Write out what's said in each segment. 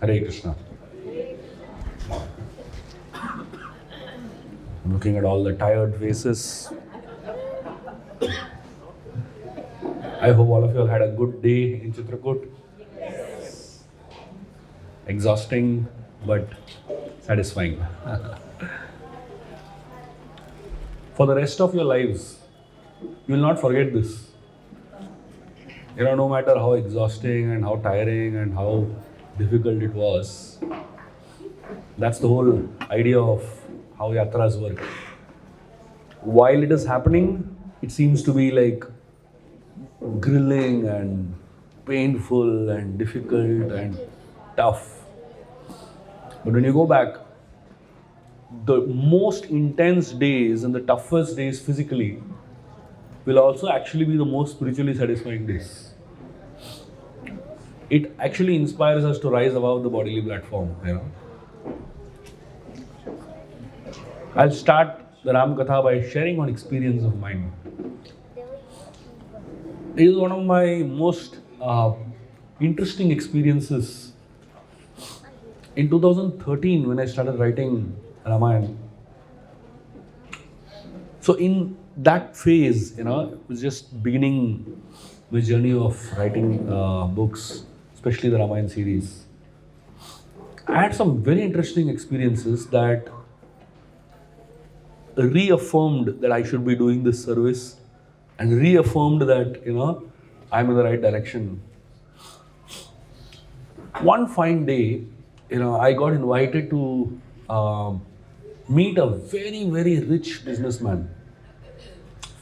Hare Krishna. I'm looking at all the tired faces. I hope all of you have had a good day in Chitrakoot. Exhausting, but satisfying. For the rest of your lives, you will not forget this. No matter how exhausting and how tiring and how difficult it was, that's the whole idea of how yatras work. While it is happening, it seems to be like grilling and painful and difficult and tough. But when you go back, the most intense days and the toughest days physically will also actually be the most spiritually satisfying days. It actually inspires us to rise above the bodily platform. I'll start the Ram Katha by sharing one experience of mine. It is one of my most interesting experiences. In 2013, when I started writing Ramayana, so in that phase, it was just beginning my journey of writing books, especially the Ramayana series. I had some very interesting experiences that reaffirmed that I should be doing this service and reaffirmed that, I'm in the right direction. One fine day, I got invited to meet a very, very rich businessman,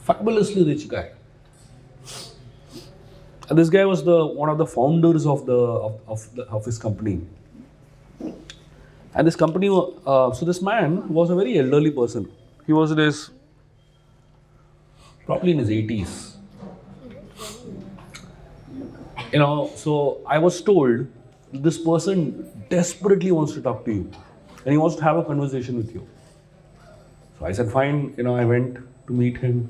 fabulously rich guy. And this guy was one of the founders of his company. And this company, so this man was a very elderly person. He was probably in his 80s. So I was told this person desperately wants to talk to you and he wants to have a conversation with you. So I said, fine. I went to meet him.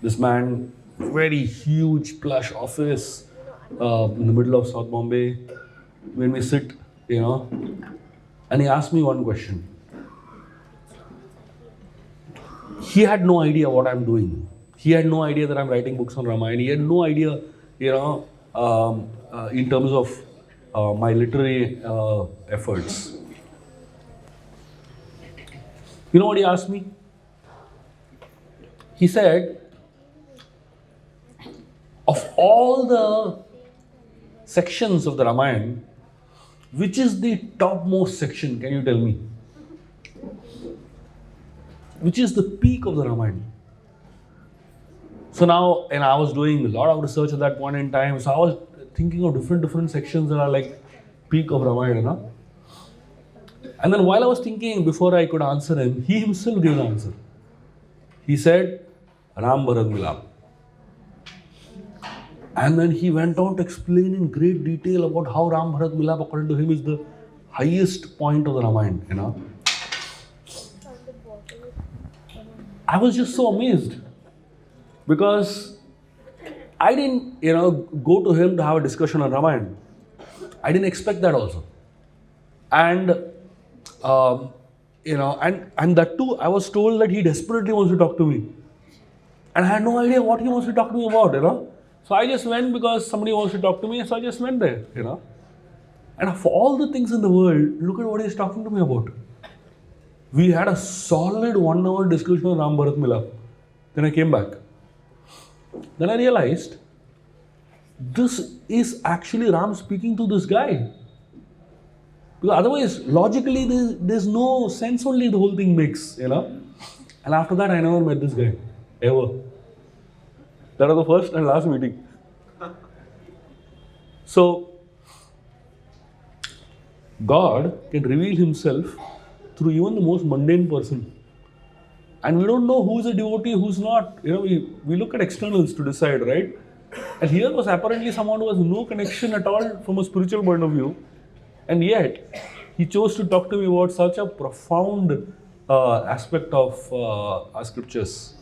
This man, very huge plush office in the middle of South Bombay. When we sit, and he asked me one question. He had no idea what I'm doing. He had no idea that I'm writing books on Ramayana. He had no idea, in terms of my literary efforts. You know what he asked me? He said, of all the sections of the Ramayana, which is the topmost section? Can you tell me? Which is the peak of the Ramayana? So now, and I was doing a lot of research at that point in time. So I was thinking of different sections that are like peak of Ramayana. And then while I was thinking, before I could answer him, he himself gave the answer. He said, Ram Bharat Milap. And then he went on to explain in great detail about how Ram Bharat Milap, according to him, is the highest point of the Ramayana. I was just so amazed because I didn't, go to him to have a discussion on Ramayana. I didn't expect that also. And, and that too, I was told that he desperately wants to talk to me. And I had no idea what he wants to talk to me about, So I just went because somebody wants to talk to me, so I just went there, And of all the things in the world, look at what he's talking to me about. We had a solid 1 hour discussion on Ram Bharat Milap. Then I came back. Then I realized this is actually Ram speaking to this guy. Because otherwise, logically, there's no sense only the whole thing makes, And after that, I never met this guy, ever. That was the first and last meeting. So, God can reveal himself through even the most mundane person. And we don't know who's a devotee, who's not. We look at externals to decide, right? And here was apparently someone who has no connection at all from a spiritual point of view. And yet, he chose to talk to me about such a profound aspect of our scriptures.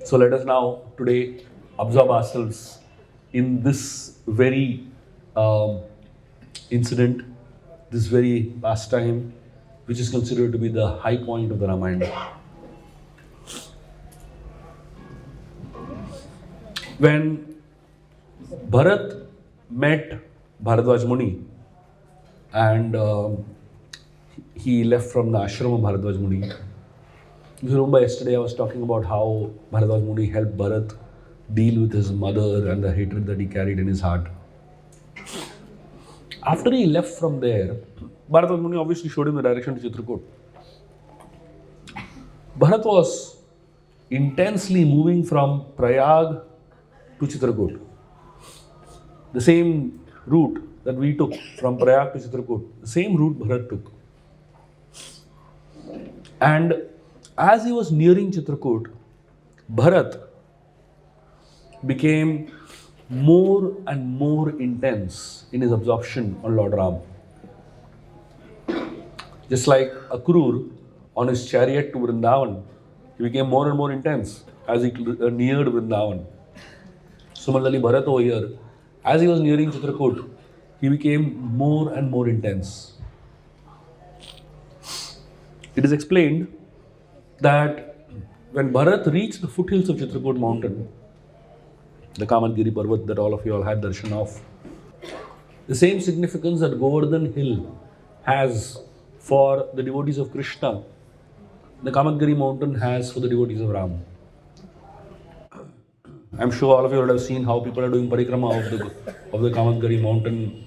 So let us now today observe ourselves in this very um, incident, this very pastime, which is considered to be the high point of the Ramayana. When Bharat met Bharadwaj Muni and he left from the ashram of Bharadwaj Muni. If you remember yesterday, I was talking about how Bharadwaj Muni helped Bharat deal with his mother and the hatred that he carried in his heart. After he left from there, Bharadwaj Muni obviously showed him the direction to Chitrakoot. Bharat was intensely moving from Prayag to Chitrakoot. The same route that we took from Prayag to Chitrakoot, the same route Bharat took. And as he was nearing Chitrakoot, Bharat became more and more intense in his absorption on Lord Ram. Just like Akrur on his chariot to Vrindavan, he became more and more intense as he neared Vrindavan. Similarly, Bharat over here, as he was nearing Chitrakoot, he became more and more intense. It is explained that when Bharat reached the foothills of Chitrakoot mountain, the Kamadgiri Parvat that all of you all had darshan of, the same significance that Govardhan Hill has for the devotees of Krishna, the Kamadgiri mountain has for the devotees of Ram. I'm sure all of you would have seen how people are doing parikrama of the Kamadgiri mountain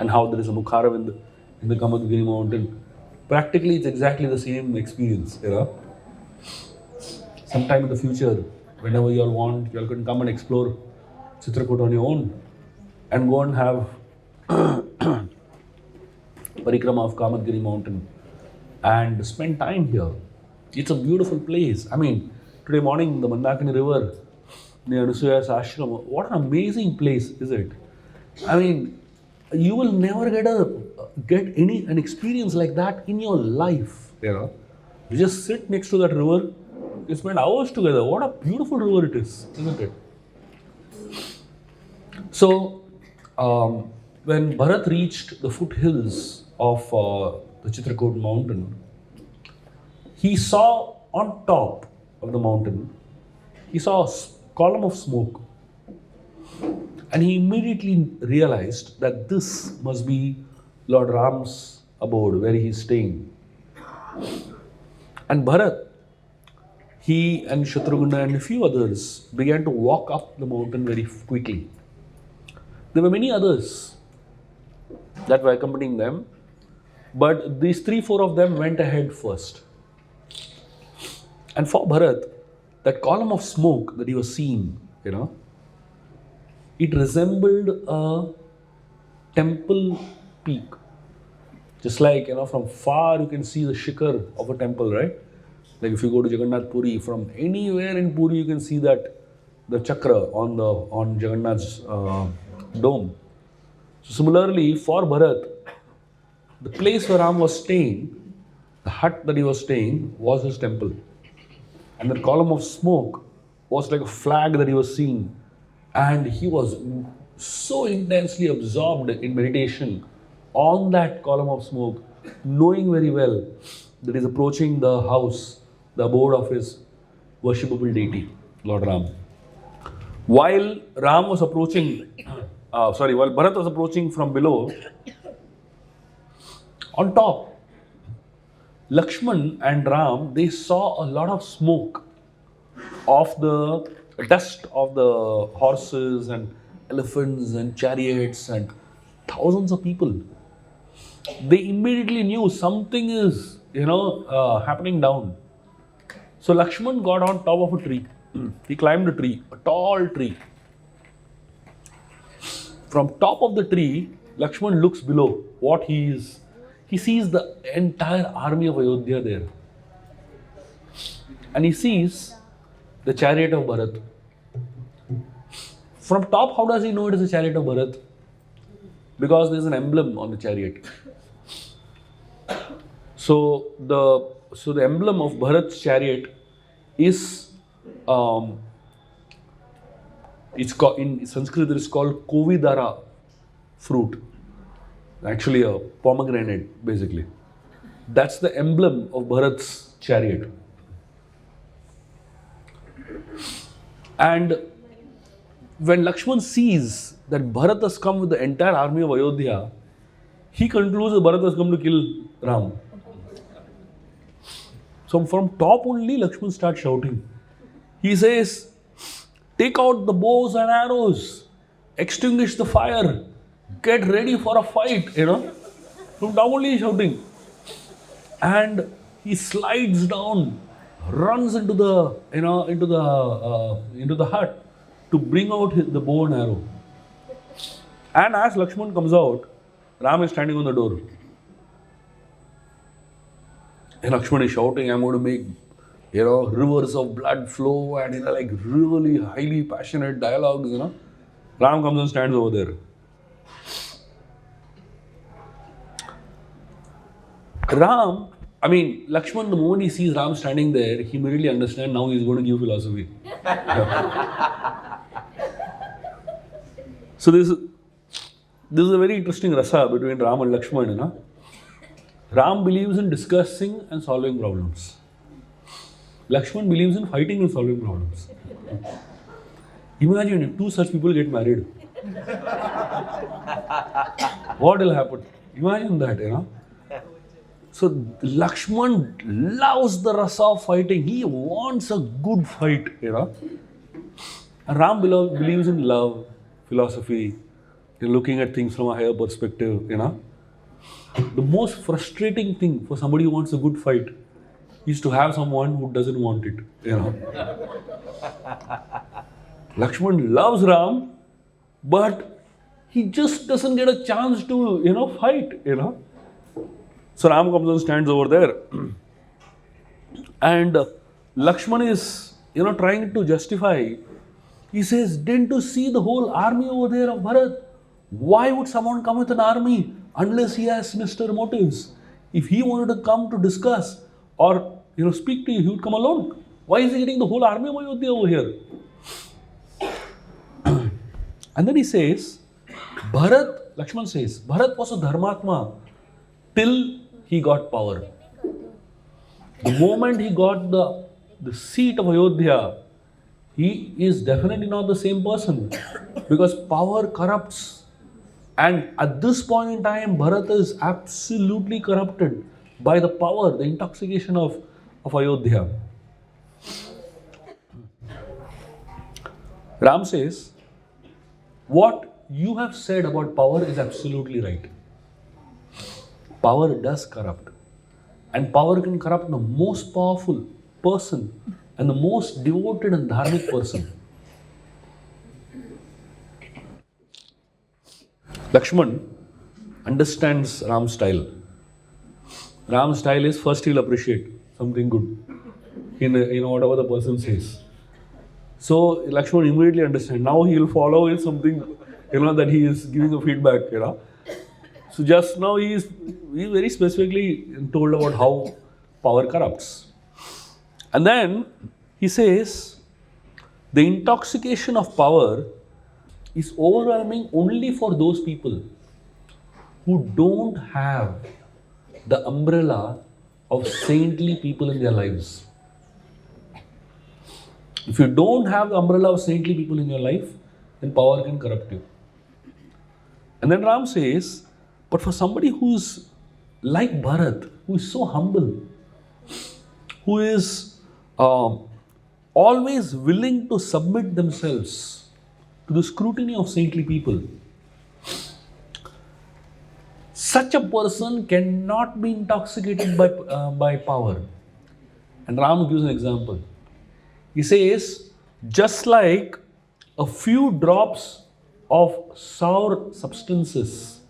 and how there is a Mukharavind in the Kamadgiri mountain. Practically, it's exactly the same experience, Sometime in the future, whenever you all want, you all can come and explore Chitrakoot on your own and go and have parikrama of Kamadgiri mountain and spend time here. It's a beautiful place. I mean, today morning, the Mandakini river near Nusuya's ashram, what an amazing place is it? I mean, you will never get an experience like that in your life. You just sit next to that river, you spend hours together. What a beautiful river it is, isn't it? So, when Bharat reached the foothills of the Chitrakoot mountain, he saw on top of the mountain, he saw a column of smoke. And he immediately realized that this must be Lord Ram's abode, where he is staying. And Bharat, he and Shatrugna and a few others began to walk up the mountain very quickly. There were many others that were accompanying them, but these 3-4 of them went ahead first. And for Bharat, that column of smoke that he was seeing, it resembled a temple peak. Just like, from far you can see the shikhar of a temple, right? Like if you go to Jagannath Puri, from anywhere in Puri you can see that the chakra on Jagannath's dome. So similarly, for Bharat, the place where Ram was staying, the hut that he was staying, was his temple. And that column of smoke was like a flag that he was seeing. And he was so intensely absorbed in meditation on that column of smoke, knowing very well that he's approaching the house, the abode of his worshipable deity, Lord Ram. While Ram was approaching, while Bharat was approaching from below, on top, Lakshman and Ram, they saw a lot of smoke of the dust of the horses and elephants and chariots and thousands of people. They immediately knew something is, happening down. So Lakshman got on top of a tree. He climbed a tree, a tall tree. From top of the tree, Lakshman looks below. He sees the entire army of Ayodhya there. And he sees the chariot of Bharat. From top, how does he know it is the chariot of Bharat? Because there is an emblem on the chariot. So the emblem of Bharat's chariot is, it's called, in Sanskrit it is called Kovidara. fruit. Actually, a pomegranate, basically. That's the emblem of Bharat's chariot. And when Lakshman sees that Bharat has come with the entire army of Ayodhya, he concludes that Bharat has come to kill Ram. So from top only, Lakshman starts shouting. He says, take out the bows and arrows, extinguish the fire, get ready for a fight, From top only he's shouting. And he slides down, runs into the, into the hut to bring out the bow and arrow. And as Lakshman comes out, Ram is standing on the door. And Lakshman is shouting, I'm going to make, rivers of blood flow and, like really highly passionate dialogues, Ram comes and stands over there. Lakshman, the moment he sees Ram standing there, he immediately understands now he's going to give philosophy. So this is a very interesting rasa between Ram and Lakshman. Ram believes in discussing and solving problems. Lakshman believes in fighting and solving problems. Imagine if two such people get married. What will happen? Imagine that, So Lakshman loves the rasa of fighting. He wants a good fight, And Ram believes in love, philosophy, looking at things from a higher perspective, The most frustrating thing for somebody who wants a good fight is to have someone who doesn't want it, Lakshman loves Ram, but he just doesn't get a chance to, fight, So Ram comes and stands over there. And Lakshman is, trying to justify. He says, didn't you see the whole army over there of Bharat? Why would someone come with an army unless he has sinister motives? If he wanted to come to discuss or, speak to you, he would come alone. Why is he getting the whole army of Ayodhya over here? And then he says, Lakshman says, Bharat was a dharmatma till he got power. The moment he got the seat of Ayodhya, he is definitely not the same person because power corrupts. And at this point in time, Bharat is absolutely corrupted by the power, the intoxication of Ayodhya. Ram says, what you have said about power is absolutely right. Power does corrupt. And power can corrupt the most powerful person and the most devoted and dharmic person. Lakshman understands Ram's style. Ram's style is first he'll appreciate something good in whatever the person says. So Lakshman immediately understands. Now he will follow in something that he is giving a feedback. So just now he is very specifically told about how power corrupts. And then he says the intoxication of power is overwhelming only for those people who don't have the umbrella of saintly people in their lives. If you don't have the umbrella of saintly people in your life, then power can corrupt you. And then Ram says, but for somebody who's like Bharat, who is so humble, who is always willing to submit themselves to the scrutiny of saintly people, such a person cannot be intoxicated by power. And Ram gives an example. He says, just like a few drops of sour substances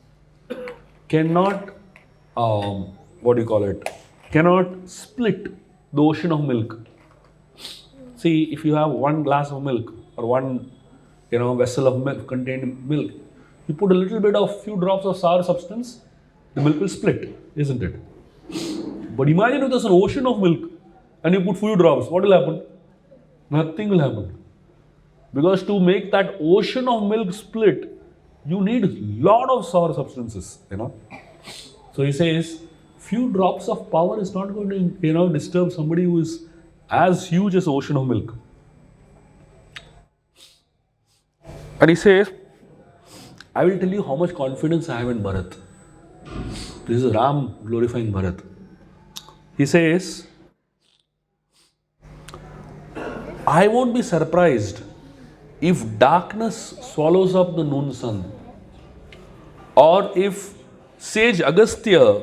cannot, cannot split the ocean of milk. See, if you have one glass of milk or one, vessel of milk containing milk, you put a little bit of few drops of sour substance, the milk will split, isn't it? But imagine if there's an ocean of milk and you put few drops, what will happen? Nothing will happen. Because to make that ocean of milk split, you need lot of sour substances, So he says, few drops of power is not going to, disturb somebody who is as huge as ocean of milk. And he says, I will tell you how much confidence I have in Bharat. This is Ram glorifying Bharat. He says, I won't be surprised if darkness swallows up the noon sun, or if sage Agastya,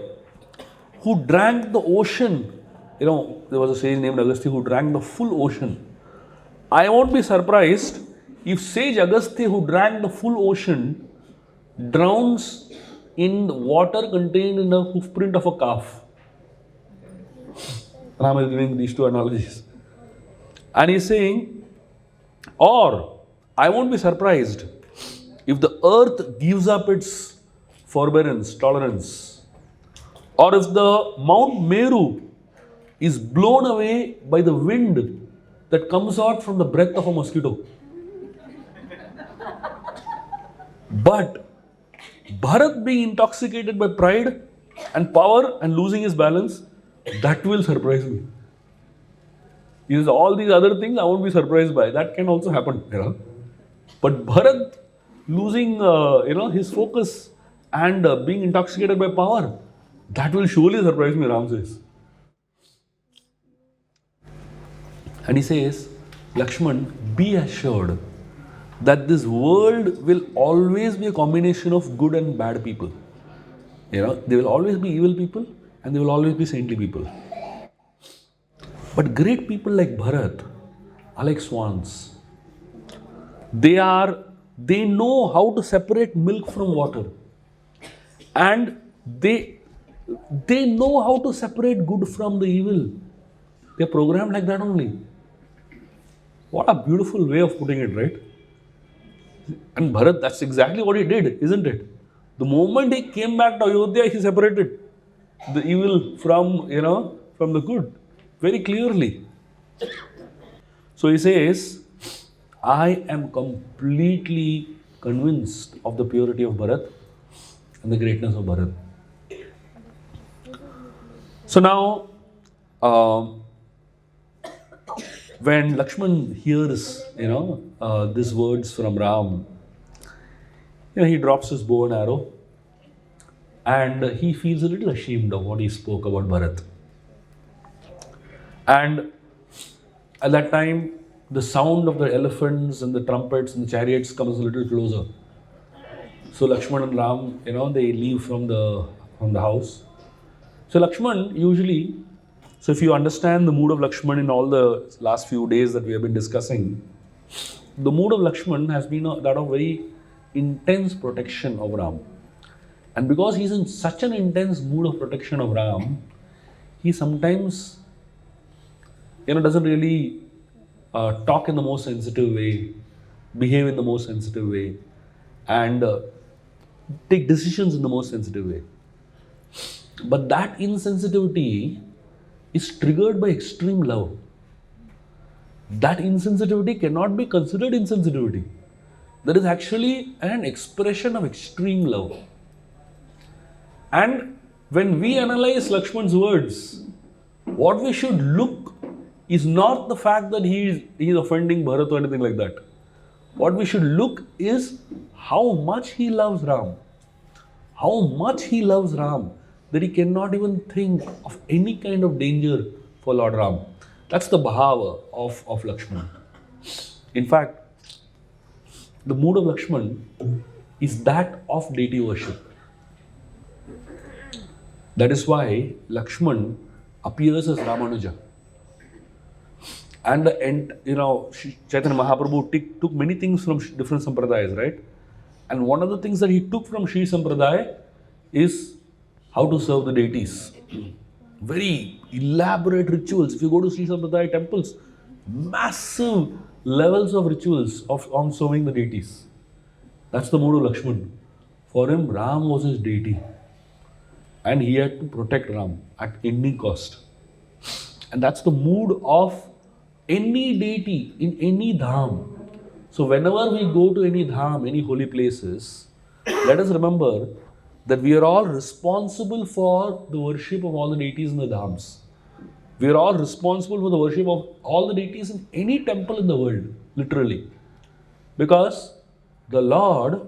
who drank the ocean, there was a sage named Agastya who drank the full ocean. I won't be surprised if sage Agastya, who drank the full ocean, drowns in the water contained in the hoofprint of a calf. Ram is giving these two analogies. And he's saying, or I won't be surprised if the earth gives up its forbearance, tolerance, or if the Mount Meru is blown away by the wind that comes out from the breath of a mosquito. But Bharat being intoxicated by pride and power and losing his balance, that will surprise me. Is all these other things I won't be surprised by. That can also happen, But Bharat losing, his focus and being intoxicated by power, that will surely surprise me, Ram says. And he says, Lakshman, be assured that this world will always be a combination of good and bad people. There will always be evil people and there will always be saintly people. But great people like Bharat are like swans. They know how to separate milk from water. And they know how to separate good from the evil. They are programmed like that only. What a beautiful way of putting it, right? And Bharat, that's exactly what he did, isn't it? The moment he came back to Ayodhya, he separated the evil from the good very clearly. So he says, I am completely convinced of the purity of Bharat and the greatness of Bharat. So now, when Lakshman hears, these words from Ram, he drops his bow and arrow and he feels a little ashamed of what he spoke about Bharat. And at that time, the sound of the elephants and the trumpets and the chariots comes a little closer. So Lakshman and Ram, they leave from the house. So Lakshman usually, so if you understand the mood of Lakshman in all the last few days that we have been discussing, the mood of Lakshman has been that of very intense protection of Ram. And because he's in such an intense mood of protection of Ram, he sometimes, doesn't really talk in the most sensitive way, behave in the most sensitive way, and take decisions in the most sensitive way. But that insensitivity is triggered by extreme love. That insensitivity cannot be considered insensitivity. That is actually an expression of extreme love. And when we analyze Lakshman's words, what we should look is not the fact that he is offending Bharat or anything like that. What we should look is how much he loves Ram. How much he loves Ram that he cannot even think of any kind of danger for Lord Ram. That's the bhava of Lakshman. In fact, the mood of Lakshman is that of deity worship. That is why Lakshman appears as Ramanuja. And Chaitanya Mahaprabhu took many things from different sampradayas, right? And one of the things that he took from Sri Sampradaya is how to serve the deities. Very elaborate rituals. If you go to Sri Sampradaya temples, massive levels of rituals on serving the deities. That's the mood of Lakshman. For him, Ram was his deity. And he had to protect Ram at any cost. And that's the mood of any deity in any dham. So whenever we go to any dham, any holy places, Let us remember that we are all responsible for the worship of all the deities in the dhams. We are all responsible for the worship of all the deities in any temple in the world, literally. Because the Lord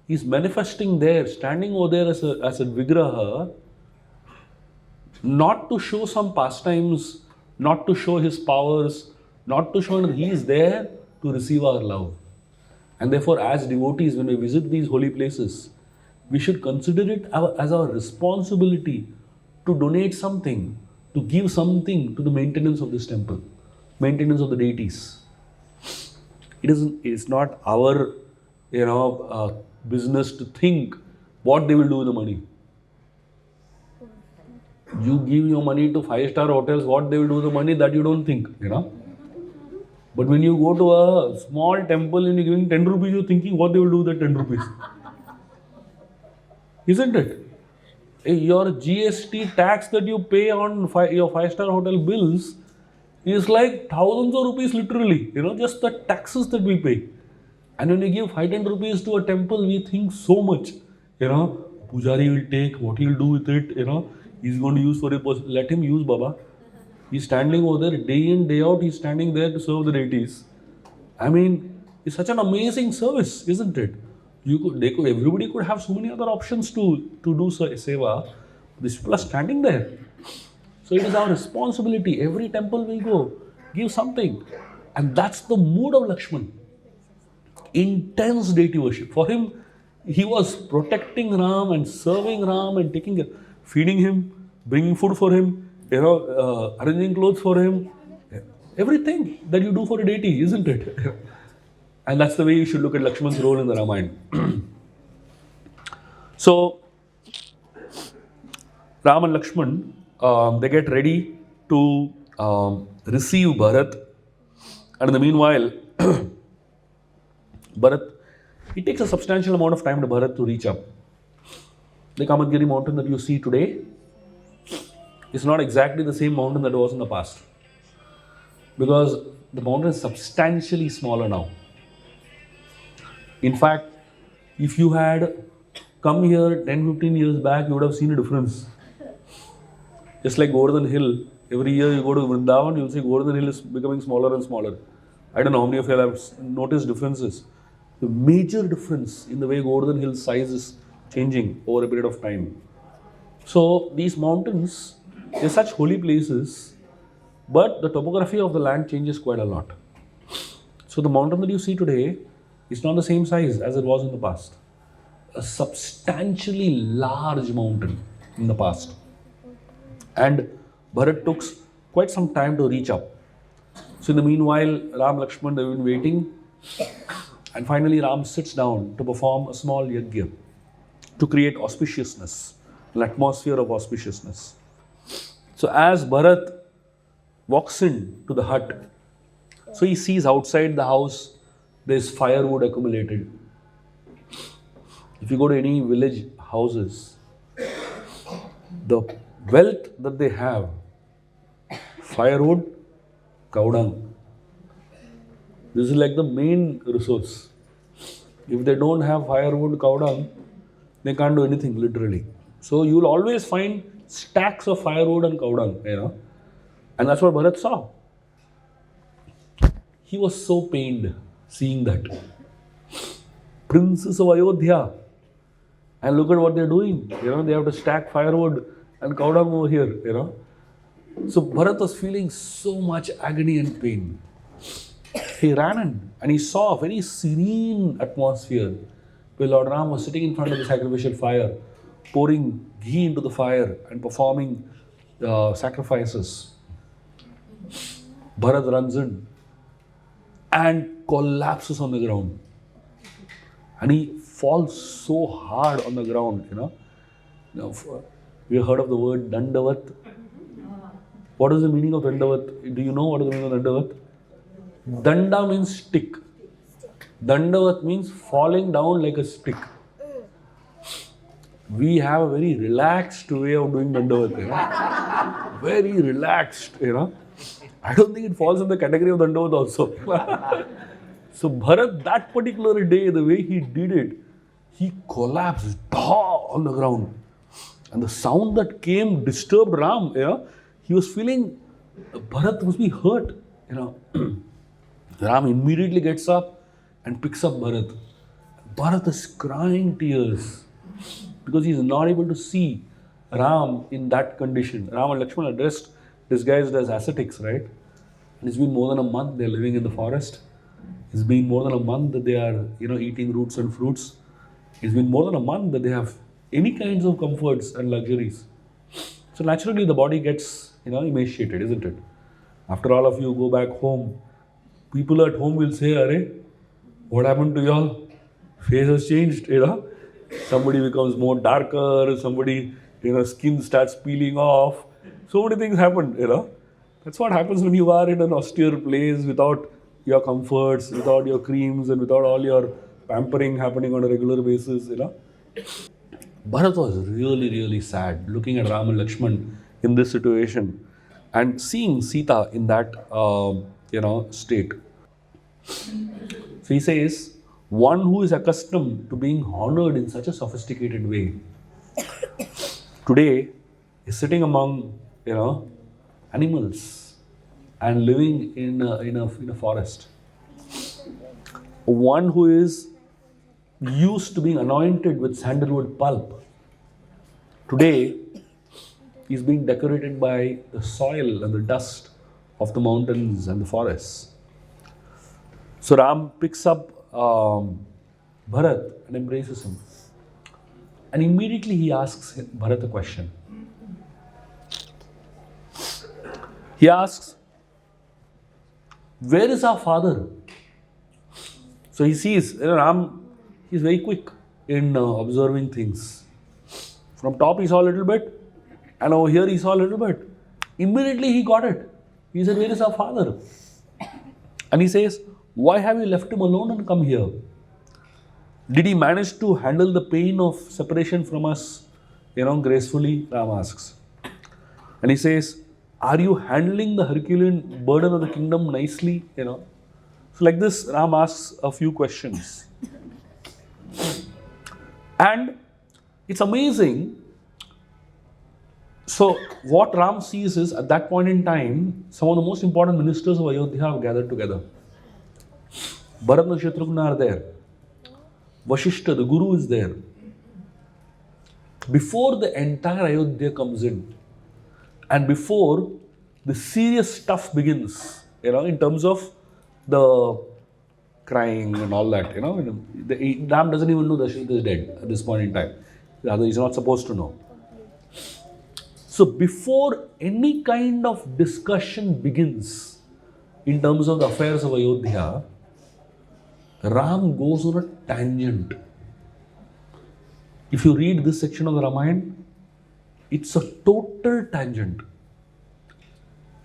is manifesting there, standing over there as a Vigraha, not to show some pastimes, not to show his powers, not to show that he is there to receive our love. And therefore, as devotees, when we visit these holy places, we should consider it as our responsibility to donate something, to give something to the maintenance of this temple, maintenance of the deities. It's not our business to think what they will do with the money. You give your money to 5-star hotels, what they will do with the money, that you don't think. But when you go to a small temple and you're giving 10 rupees, you're thinking what they will do with that 10 rupees. Isn't it? Your GST tax that you pay on your 5-star hotel bills is like thousands of rupees literally, just the taxes that we pay. And when we give 5-10 rupees to a temple, we think so much. Pujari will take, what he'll do with it, he's going to use for it. Let him use, Baba. He's standing over there day in, day out, he's standing there to serve the deities. I mean, it's such an amazing service, isn't it? Everybody could have so many other options to do seva. These people are standing there. So it is our responsibility. Every temple we go, give something. And that's the mood of Lakshman. Intense deity worship. For him, he was protecting Ram and serving Ram and feeding him, bringing food for him, arranging clothes for him. Everything that you do for a deity, isn't it? And that's the way you should look at Lakshman's role in the Ramayana. So, Ram and Lakshman, they get ready to receive Bharat. And in the meanwhile, Bharat, it takes a substantial amount of time to Bharat to reach up. The Kamadgiri mountain that you see today is not exactly the same mountain that was in the past. Because the mountain is substantially smaller now. In fact, if you had come here 10-15 years back, you would have seen a difference. Just like Govardhan Hill, every year you go to Vrindavan, you'll see Govardhan Hill is becoming smaller and smaller. I don't know how many of you have noticed differences. The major difference in the way Govardhan Hill's size is changing over a period of time. So these mountains, they're such holy places, but the topography of the land changes quite a lot. So the mountain that you see today is not the same size as it was in the past. A substantially large mountain in the past. And Bharat took quite some time to reach up. So in the meanwhile, Ram, Lakshman, they've been waiting. And finally Ram sits down to perform a small yajna to create auspiciousness, an atmosphere of auspiciousness. So as Bharat walks in to the hut, so he sees outside the house there's firewood accumulated. If you go to any village houses, the wealth that they have, firewood, cow dung. This is like the main resource. If they don't have firewood, cow dung, they can't do anything literally. So you'll always find stacks of firewood and cow dung, And that's what Bharat saw. He was so pained seeing that. Princes of Ayodhya. And look at what they're doing. They have to stack firewood and cow dung over here, So Bharat was feeling so much agony and pain. He ran in and he saw a very serene atmosphere where Lord Ram was sitting in front of the sacrificial fire, pouring ghee into the fire and performing sacrifices. Bharat runs in and collapses on the ground. And he falls so hard on the ground, we have heard of the word Dandavat. What is the meaning of Dandavat? Do you know what is the meaning of Dandavat? Danda means stick. Dandavat means falling down like a stick. We have a very relaxed way of doing Dandavat. Very relaxed, I don't think it falls in the category of Dandavat also. So Bharat, that particular day, the way he did it, he collapsed on the ground. And the sound that came disturbed Ram. He was feeling Bharat must be hurt. Ram immediately gets up and picks up Bharat. Bharat is crying tears because he is not able to see Ram in that condition. Ram and Lakshmana are disguised as ascetics, right? And it's been more than a month they're living in the forest. It's been more than a month that they are, eating roots and fruits. It's been more than a month that they have any kinds of comforts and luxuries. So naturally the body gets, emaciated, isn't it? After all of you go back home, people at home will say, "Arey, what happened to y'all? Face has changed, Somebody becomes more darker, somebody, skin starts peeling off. So many things happen, That's what happens when you are in an austere place without your comforts, without your creams, and without all your pampering happening on a regular basis, Bharat was really, really sad looking at Ram and Lakshman in this situation and seeing Sita in that, state. So he says, one who is accustomed to being honored in such a sophisticated way, today is sitting among, animals and living in a forest. One who is used to being anointed with sandalwood pulp, today is being decorated by the soil and the dust of the mountains and the forests. So Ram picks up Bharat and embraces him. And immediately he asks Bharat a question. He asks, "Where is our father?" So he sees, Ram, he's very quick in observing things. From top he saw a little bit, and over here he saw a little bit. Immediately he got it. He said, "Where is our father?" And he says, "Why have you left him alone and come here? Did he manage to handle the pain of separation from us, gracefully?" Ram asks. And he says, "Are you handling the Herculean burden of the kingdom nicely?" So like this, Ram asks a few questions. And it's amazing. So what Ram sees is, at that point in time, some of the most important ministers of Ayodhya have gathered together. Bharat and Shatrugna are there. Vashishta, the guru, is there. Before the entire Ayodhya comes in, and before the serious stuff begins, in terms of the crying and all that, Ram doesn't even know Dasharatha is dead at this point in time. Rather, he's not supposed to know. So before any kind of discussion begins in terms of the affairs of Ayodhya, Ram goes on a tangent. If you read this section of the Ramayana, it's a total tangent.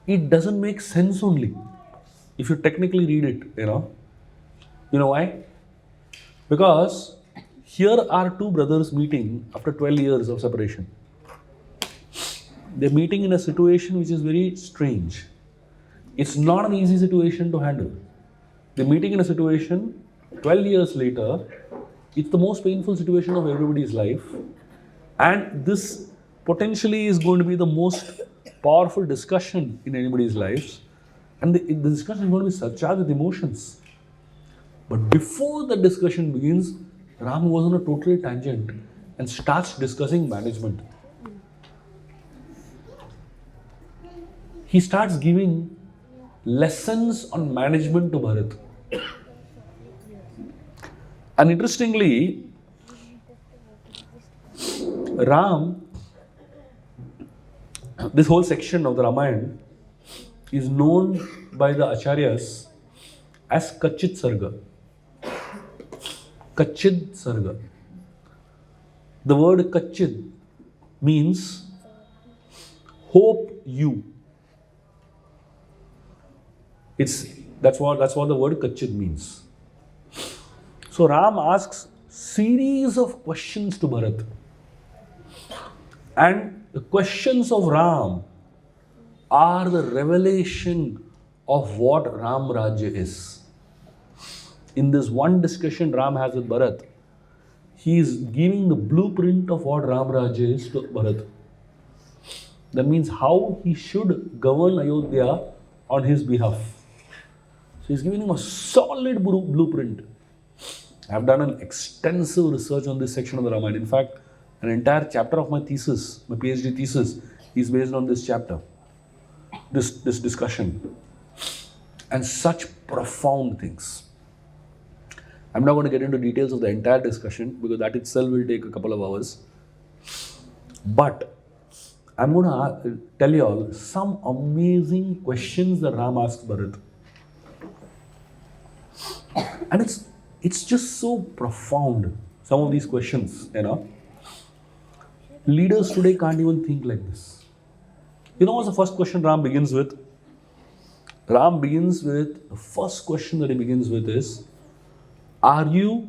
It doesn't make sense only if you technically read it, You know why? Because here are two brothers meeting after 12 years of separation. They're meeting in a situation which is very strange. It's not an easy situation to handle. They're meeting in a situation 12 years later. It's the most painful situation of everybody's life. And this potentially is going to be the most powerful discussion in anybody's lives. And the discussion is going to be surcharged with emotions. But before the discussion begins, Ram goes on a total tangent and starts discussing management. He starts giving lessons on management to Bharat. And interestingly, Ram, this whole section of the Ramayana is known by the Acharyas as Kachit Sarga. Kachid Sarga. The word Kachid means hope you. That's what the word Kachid means. So Ram asks series of questions to Bharat. And the questions of Ram are the revelation of what Ram Rajya is. In this one discussion Ram has with Bharat, he is giving the blueprint of what Ram Rajya is to Bharat. That means how he should govern Ayodhya on his behalf. So he's giving him a solid blueprint. I've done an extensive research on this section of the Ramayana. In fact, an entire chapter of my thesis, my PhD thesis, is based on this chapter, this discussion. And such profound things. I'm not going to get into details of the entire discussion because that itself will take a couple of hours. But I'm going to tell you all some amazing questions that Ram asked Bharat. And it's just so profound, some of these questions, Leaders today can't even think like this. You know what's the first question Ram begins with? The first question that he begins with is, are you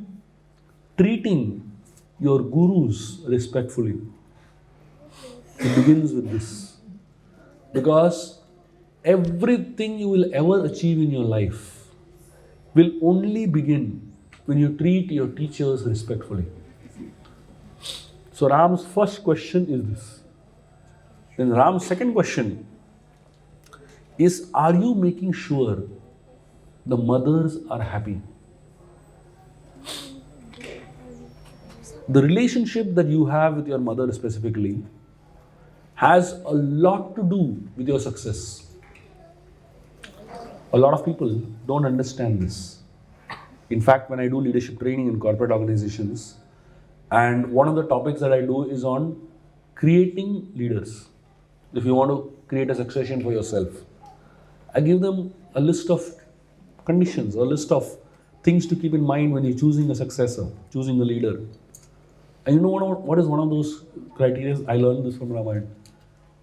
treating your gurus respectfully? It begins with this. Because everything you will ever achieve in your life will only begin when you treat your teachers respectfully. So Ram's first question is this. Then Ram's second question is, are you making sure the mothers are happy? The relationship that you have with your mother specifically has a lot to do with your success. A lot of people don't understand this. In fact, when I do leadership training in corporate organizations, and one of the topics that I do is on creating leaders. If you want to create a succession for yourself, I give them a list of conditions, a list of things to keep in mind when you're choosing a successor, choosing a leader. And you know what is one of those criteria? I learned this from Ramayana.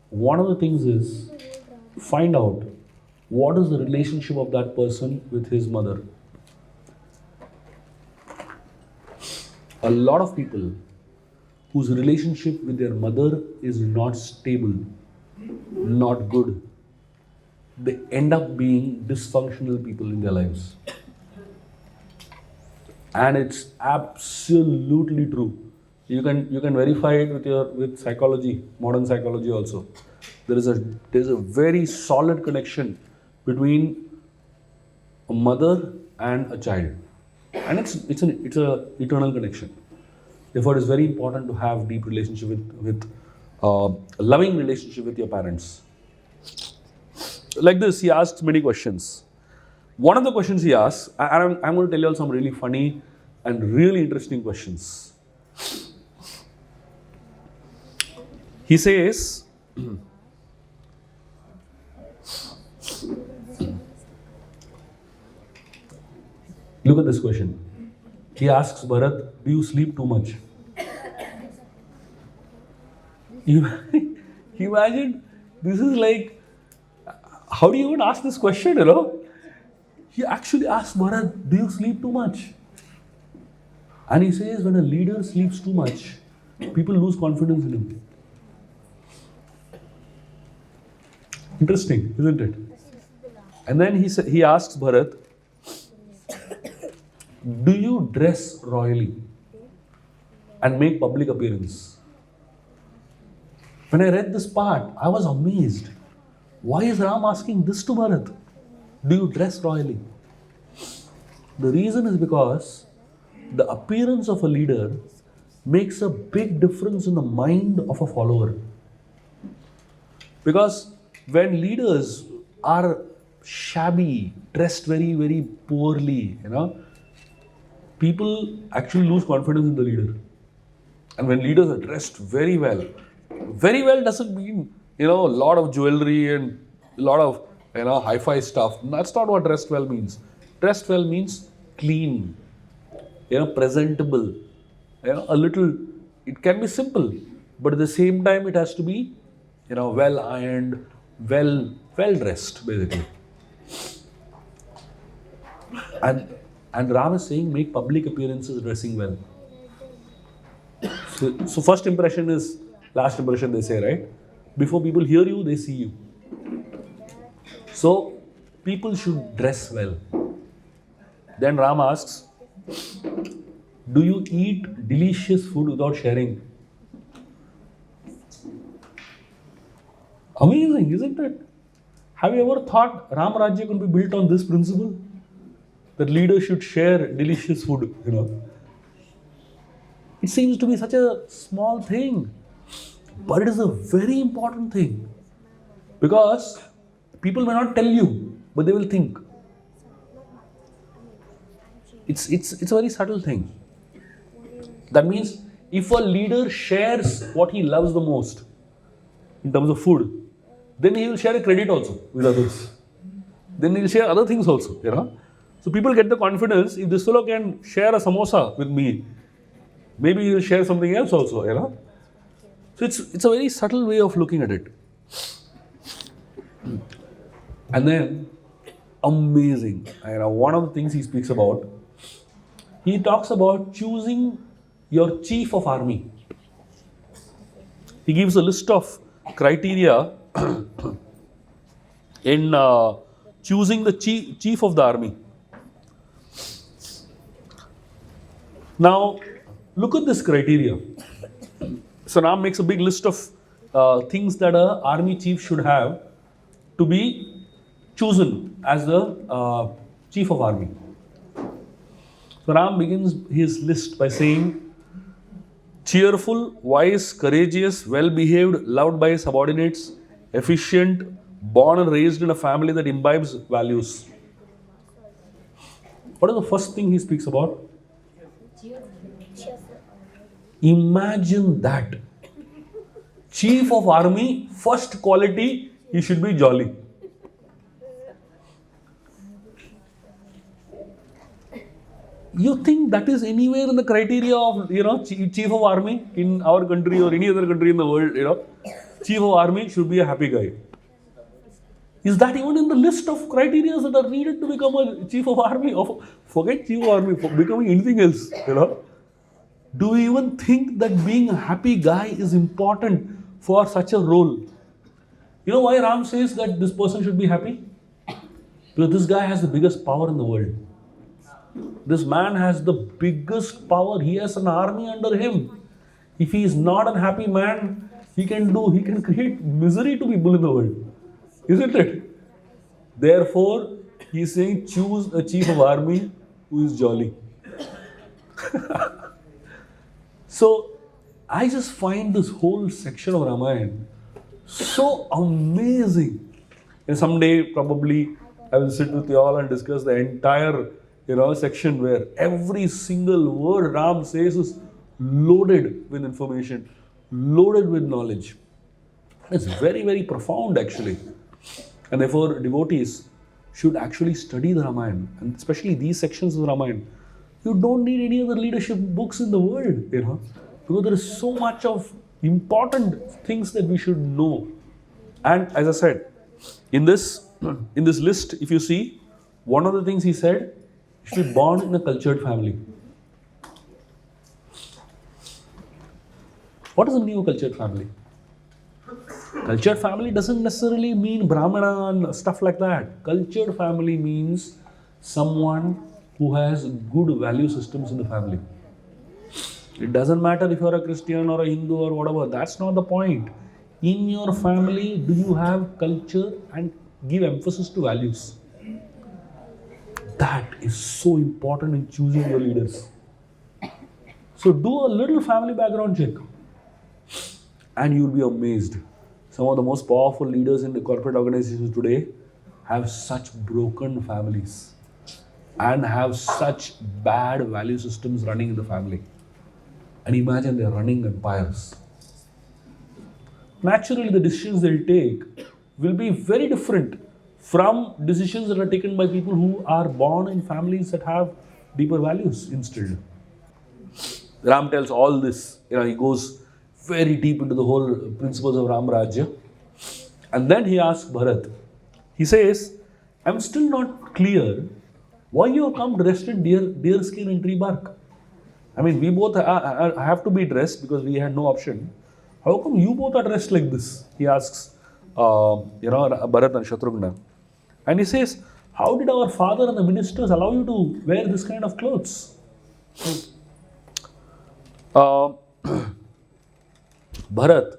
One of the things is find out what is the relationship of that person with his mother. A lot of people whose relationship with their mother is not stable, not good, they end up being dysfunctional people in their lives. And it's absolutely true. You can verify it with psychology, modern psychology also. There is a very solid connection between a mother and a child, and it's an eternal connection. Therefore, it is very important to have deep relationship with a loving relationship with your parents. Like this, he asks many questions. One of the questions he asks, and I'm going to tell you all some really funny and really interesting questions. He says, look at this question. He asks Bharat, do you sleep too much? Imagine, this is like, how do you even ask this question, He actually asks Bharat, do you sleep too much? And he says, when a leader sleeps too much, people lose confidence in him. Interesting, isn't it? And then he asks Bharat, do you dress royally and make public appearance? When I read this part, I was amazed. Why is Ram asking this to Bharat? Do you dress royally? The reason is because the appearance of a leader makes a big difference in the mind of a follower. Because when leaders are shabby, dressed very, very poorly, people actually lose confidence in the leader. And when leaders are dressed very well doesn't mean, a lot of jewelry and a lot of, hi-fi stuff. That's not what dressed well means. Dressed well means clean, presentable, a little, it can be simple, but at the same time it has to be, well ironed, well dressed, basically. And Ram is saying, make public appearances dressing well. So first impression is last impression, they say, right? Before people hear you, they see you. So people should dress well. Then Ram asks, Do you eat delicious food without sharing? Amazing, isn't it? Have you ever thought Ram Rajya could be built on this principle? That leaders should share delicious food, It seems to be such a small thing, but it is a very important thing. Because people may not tell you, but they will think. It's a very subtle thing. That means if a leader shares what he loves the most in terms of food, then he will share a credit also with others. Then he will share other things also, So people get the confidence, if this fellow can share a samosa with me, maybe he will share something else also, So it's a very subtle way of looking at it. And then, amazing, one of the things he speaks about, he talks about choosing your chief of army. He gives a list of criteria in choosing the chief of the army. Now, look at this criteria. So Ram makes a big list of things that an army chief should have to be chosen as the chief of army. So Ram begins his list by saying, cheerful, wise, courageous, well-behaved, loved by his subordinates, efficient, born and raised in a family that imbibes values. What is the first thing he speaks about? Imagine that. Chief of army, first quality, he should be jolly. You think that is anywhere in the criteria of chief of army in our country or any other country in the world? Chief of army should be a happy guy. Is that even in the list of criteria that are needed to become a chief of army? Forget chief of army, for becoming anything else. Do we even think that being a happy guy is important for such a role? You know why Ram says that this person should be happy? Because this guy has the biggest power in the world. This man has the biggest power. He has an army under him. If he is not a happy man, he can create misery to people in the world. Isn't it? Therefore, he is saying choose a chief of army who is jolly. So, I just find this whole section of Ramayana so amazing. And someday, probably, I will sit with you all and discuss the entire section where every single word Ram says is loaded with information, loaded with knowledge. It's very, very profound actually. And therefore, devotees should actually study the Ramayana, and especially these sections of the Ramayana. You don't need any other leadership books in the world, because there is so much of important things that we should know. And as I said, in this list, if you see, one of the things he said, you should be born in a cultured family. What does it mean, a cultured family? Cultured family doesn't necessarily mean Brahmana and stuff like that. Cultured family means someone who has good value systems in the family. It doesn't matter if you're a Christian or a Hindu or whatever. That's not the point. In your family, do you have culture and give emphasis to values? That is so important in choosing your leaders. So do a little family background check and you'll be amazed. Some of the most powerful leaders in the corporate organizations today have such broken families and have such bad value systems running in the family. And imagine they're running empires. Naturally, the decisions they'll take will be very different from decisions that are taken by people who are born in families that have deeper values instilled. Ram tells all this. He goes very deep into the whole principles of Ram Rajya. And then he asks Bharat. He says, I'm still not clear why you have come dressed in deer skin and tree bark. I mean, we both have to be dressed because we had no option. How come you both are dressed like this? He asks, Bharat and Shatrughna. And he says, how did our father and the ministers allow you to wear this kind of clothes? Uh, Bharat,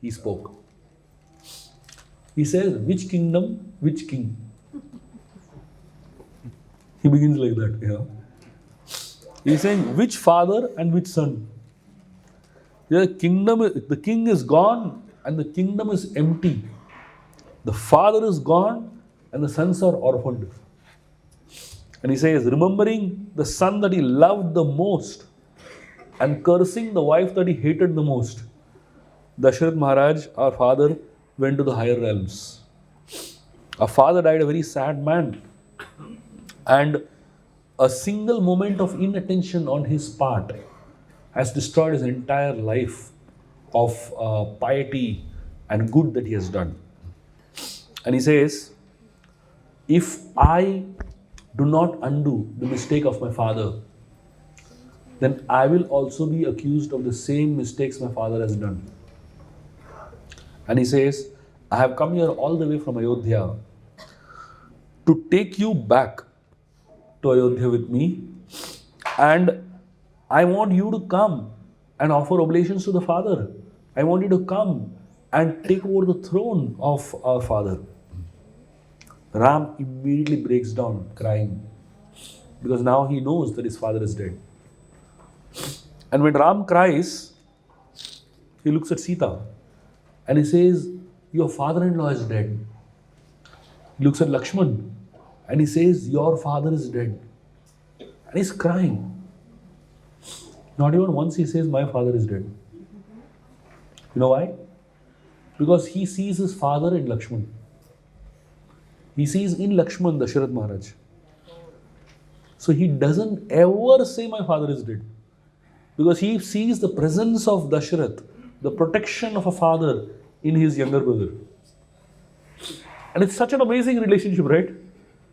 he spoke. He says, which kingdom, which king? He begins like that. He's saying, which father and which son? The king is gone and the kingdom is empty. The father is gone and the sons are orphaned. And he says, remembering the son that he loved the most and cursing the wife that he hated the most, Dasharath Maharaj, our father, went to the higher realms. Our father died a very sad man. And a single moment of inattention on his part has destroyed his entire life of piety and good that he has done. And he says, if I do not undo the mistake of my father, then I will also be accused of the same mistakes my father has done. And he says, I have come here all the way from Ayodhya to take you back to Ayodhya with me, and I want you to come and offer oblations to the father. I want you to come and take over the throne of our father. Ram immediately breaks down crying because now he knows that his father is dead. And when Ram cries, he looks at Sita and he says, your father-in-law is dead. He looks at Lakshman and he says, your father is dead. And he's crying. Not even once he says, my father is dead. You know why? Because he sees his father in Lakshman. He sees in Lakshman Dasharath Maharaj. So he doesn't ever say, my father is dead. Because he sees the presence of Dasharath, the protection of a father in his younger brother. And it's such an amazing relationship, right?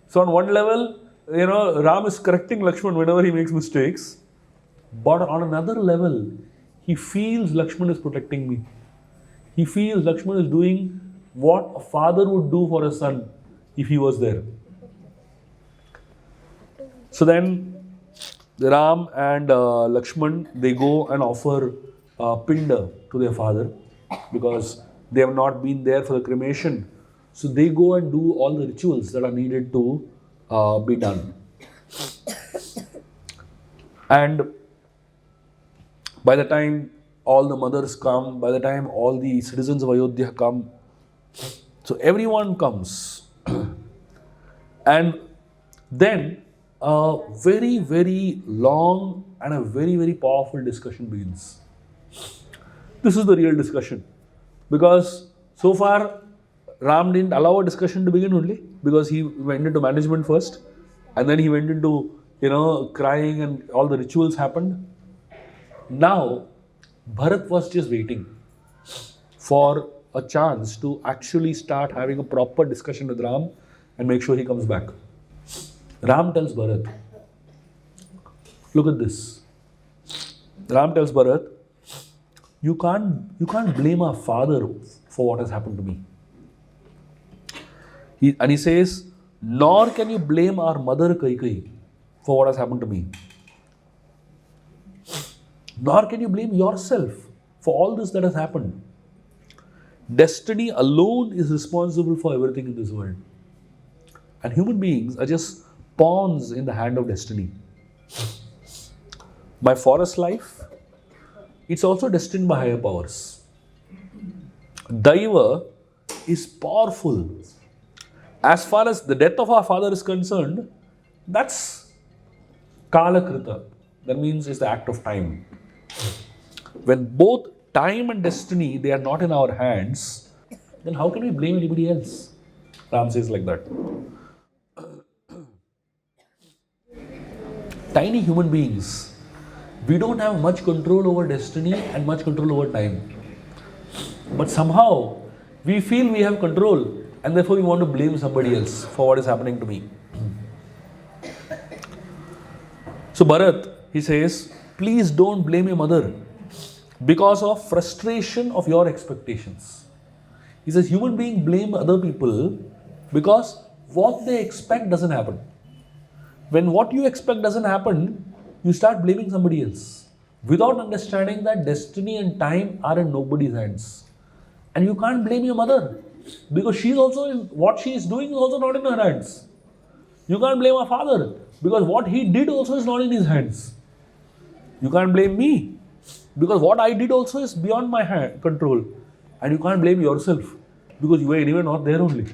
So on one level, Ram is correcting Lakshman whenever he makes mistakes. But on another level, he feels Lakshman is protecting me. He feels Lakshman is doing what a father would do for a son if he was there. So then, Ram and Lakshman, they go and offer Pinda to their father because they have not been there for the cremation. So they go and do all the rituals that are needed to be done. And by the time all the mothers come, by the time all the citizens of Ayodhya come, so everyone comes. And then a very, very long and a very, very powerful discussion begins. This is the real discussion. Because so far, Ram didn't allow a discussion to begin only because he went into management first and then he went into, crying and all the rituals happened. Now, Bharat was just waiting for a chance to actually start having a proper discussion with Ram and make sure he comes back. Ram tells Bharat, look at this. Ram tells Bharat, you can't blame our father for what has happened to me. He says, nor can you blame our mother Kaikeyi for what has happened to me. Nor can you blame yourself for all this that has happened. Destiny alone is responsible for everything in this world. And human beings are just pawns in the hand of destiny. My forest life, it's also destined by higher powers. Daiva is powerful. As far as the death of our father is concerned, that's Kalakrita. That means it's the act of time. When both time and destiny, they are not in our hands, then how can we blame anybody else? Ram says like that. Tiny human beings, we don't have much control over destiny and much control over time. But somehow, we feel we have control and therefore we want to blame somebody else for what is happening to me. So Bharat, he says, please don't blame your mother because of frustration of your expectations. He says, human beings blame other people because what they expect doesn't happen. When what you expect doesn't happen, you start blaming somebody else. without understanding that destiny and time are in nobody's hands. And you can't blame your mother because she's also what she is doing is also not in her hands. You can't blame her father because what he did also is not in his hands. You can't blame me because what I did also is beyond my control. And you can't blame yourself because you were anyway not there only.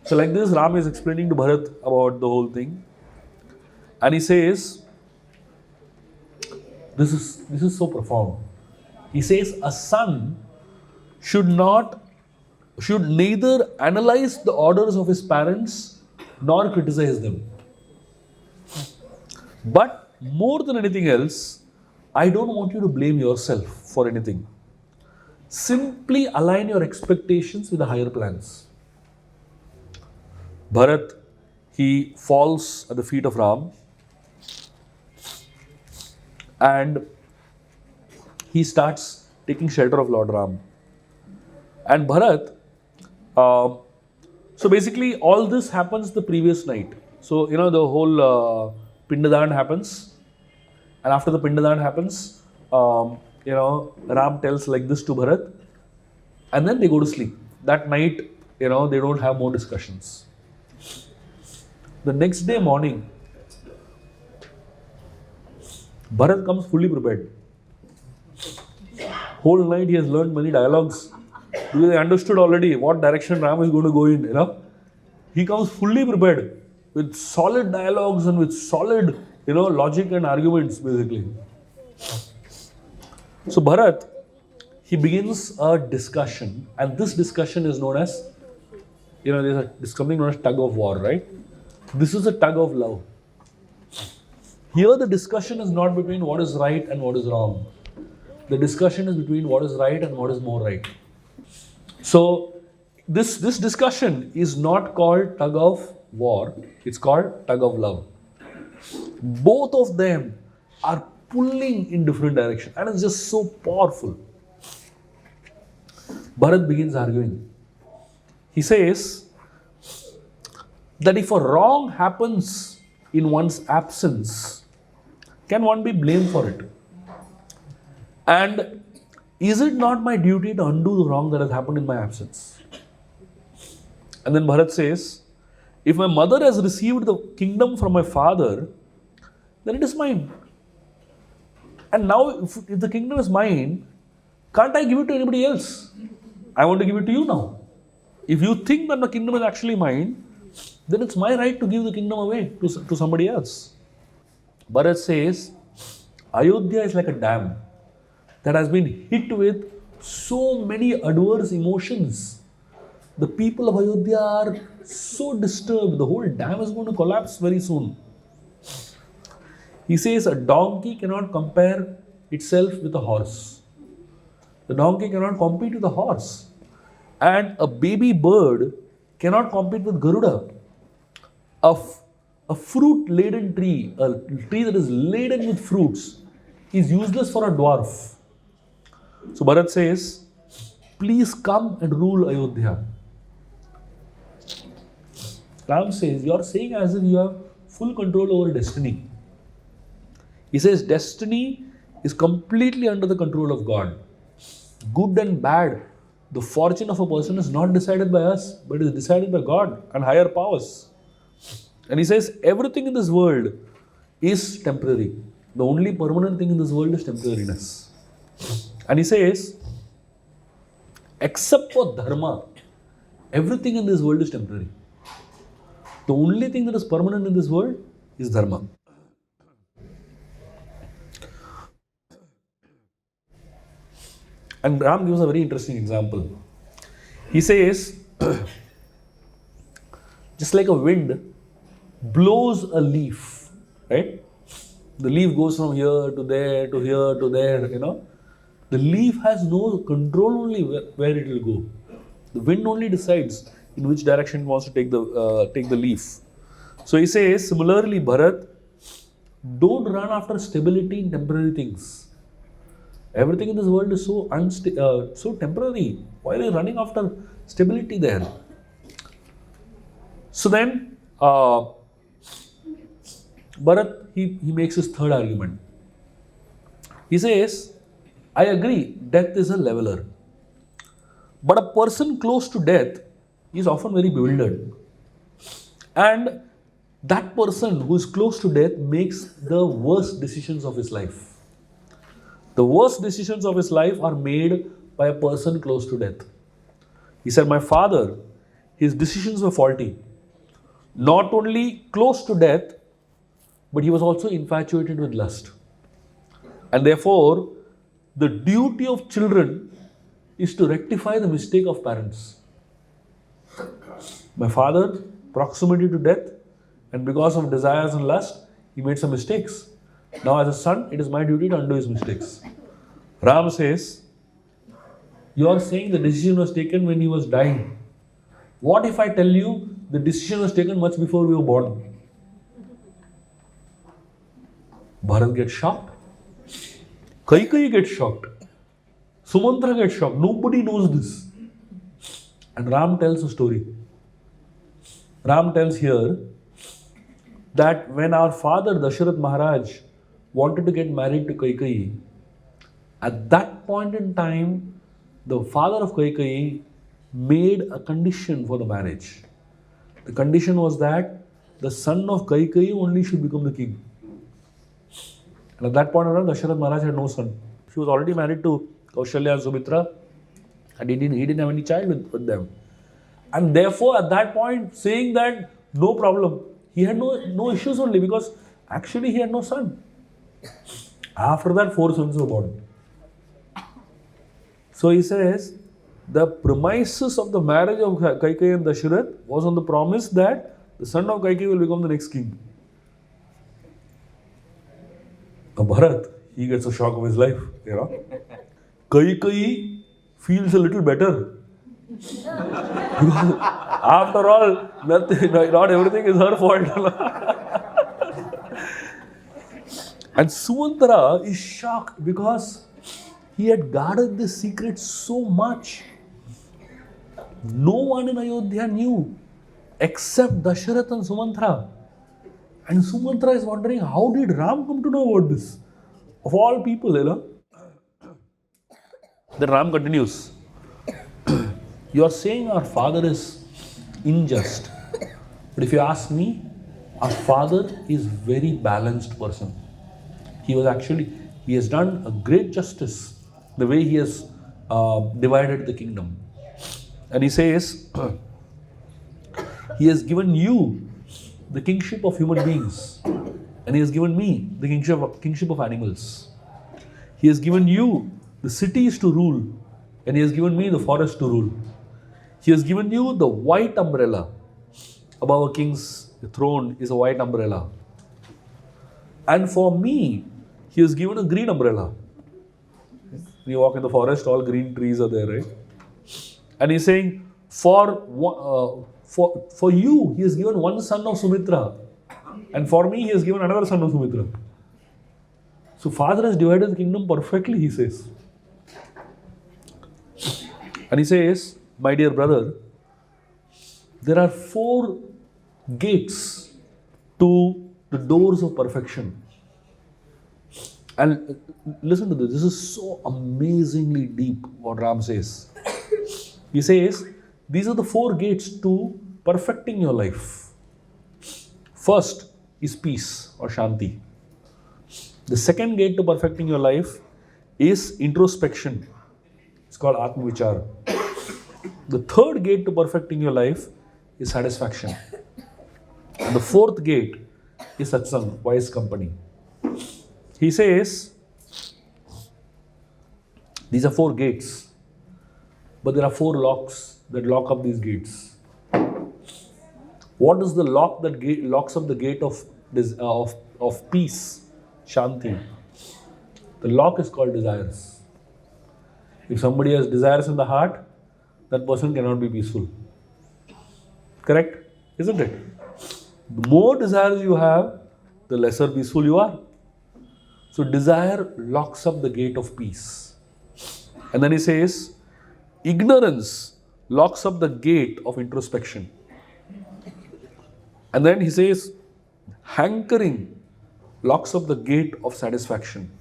So like this, Ram is explaining to Bharat about the whole thing. And he says, this is so profound. He says, a son should neither analyze the orders of his parents nor criticize them. But more than anything else, I don't want you to blame yourself for anything. Simply align your expectations with the higher plans. Bharat, he falls at the feet of Ram and he starts taking shelter of Lord Ram. And Bharat, so basically all this happens the previous night. So, the whole Pindadan happens. And after the Pindadan happens, Ram tells like this to Bharat. And then they go to sleep. That night, they don't have more discussions. The next day morning, Bharat comes fully prepared. Whole night he has learned many dialogues. Because he understood already what direction Ram is going to go in, He comes fully prepared with solid dialogues and with solid, logic and arguments basically. So Bharat, he begins a discussion and this discussion is known as, there's something known as tug of war, right? This is a tug of love. Here the discussion is not between what is right and what is wrong. The discussion is between what is right and what is more right. So this discussion is not called tug of war, it's called tug of love. Both of them are pulling in different directions and it's just so powerful. Bharat begins arguing. He says that if a wrong happens in one's absence, can one be blamed for it? And is it not my duty to undo the wrong that has happened in my absence? And then Bharat says, if my mother has received the kingdom from my father, then it is mine. And now if the kingdom is mine, can't I give it to anybody else? I want to give it to you now. If you think that the kingdom is actually mine, then it's my right to give the kingdom away to somebody else. Bharat says, Ayodhya is like a dam that has been hit with so many adverse emotions. The people of Ayodhya are so disturbed. The whole dam is going to collapse very soon. He says a donkey cannot compare itself with a horse. The donkey cannot compete with a horse. And a baby bird cannot compete with Garuda. A fruit-laden tree, a tree that is laden with fruits, is useless for a dwarf. So Bharat says, please come and rule Ayodhya. Ram says, you are saying as if you have full control over destiny. He says, destiny is completely under the control of God. Good and bad, the fortune of a person is not decided by us, but is decided by God and higher powers. And he says, everything in this world is temporary. The only permanent thing in this world is temporariness. And he says, except for dharma, everything in this world is temporary. The only thing that is permanent in this world is dharma. And Ram gives a very interesting example. He says, just like a wind blows a leaf, right? The leaf goes from here to there, to here, to there, The leaf has no control only where it will go. The wind only decides in which direction it wants to take the leaf. So he says, similarly, Bharat, don't run after stability in temporary things. Everything in this world is so temporary. Why are you running after stability there? So then, Bharat, he makes his third argument. He says, I agree, death is a leveler. But a person close to death is often very bewildered. And that person who is close to death makes the worst decisions of his life. The worst decisions of his life are made by a person close to death. He said, my father, his decisions were faulty. Not only close to death, but he was also infatuated with lust. And therefore, the duty of children is to rectify the mistake of parents. My father, proximity to death, and because of desires and lust, he made some mistakes. Now, as a son, it is my duty to undo his mistakes. Ram says, you are saying the decision was taken when he was dying. What if I tell you the decision was taken much before we were born? Bharat gets shocked. Kaikeyi gets shocked. Sumantra gets shocked. Nobody knows this. And Ram tells a story. Ram tells here that when our father Dasharath Maharaj wanted to get married to Kaikeyi, at that point in time, the father of Kaikeyi made a condition for the marriage. The condition was that the son of Kaikeyi only should become the king. And at that point in time, Dasharath Maharaj had no son. She was already married to Kaushalya and Sumitra, and he didn't have any child with them. And therefore, at that point, saying that no problem, he had no issues only because actually he had no son. After that, 4 sons were born. So he says, the premises of the marriage of Kaikeyi and Dasharath was on the promise that the son of Kaikeyi will become the next king. Now Bharat, he gets a shock of his life, Kaikeyi feels a little better. After all, not everything is her fault. And Sumantra is shocked because he had guarded this secret so much. No one in Ayodhya knew except Dasharath and Sumantra. And Sumantra is wondering, how did Ram come to know about this? Of all people, Then Ram continues. You are saying our father is unjust. But if you ask me, our father is very balanced person. He has done a great justice the way he has divided the kingdom. And he says, he has given you the kingship of human beings, and he has given me the kingship of animals. He has given you the cities to rule, and he has given me the forest to rule. He has given you the white umbrella. Above a king's throne is a white umbrella. And for me, he has given a green umbrella. When you walk in the forest, all green trees are there, right? And he's saying, for you, he has given one son of Sumitra. And for me, he has given another son of Sumitra. So father has divided the kingdom perfectly, he says. And he says, my dear brother, there are 4 gates to the doors of perfection. And listen to this. This is so amazingly deep what Ram says. He says, these are the 4 gates to perfecting your life. First is peace or Shanti. The second gate to perfecting your life is introspection. It's called Atma Vichar. The third gate to perfecting your life is satisfaction. And the fourth gate is Satsang, wise company. He says, these are 4 gates, but there are 4 locks that lock up these gates. What is the lock that locks up the gate of peace, Shanti? The lock is called desires. If somebody has desires in the heart, that person cannot be peaceful. Correct? Isn't it? The more desires you have, the lesser peaceful you are. So desire locks up the gate of peace. And then he says, ignorance locks up the gate of introspection. And then he says, hankering locks up the gate of satisfaction.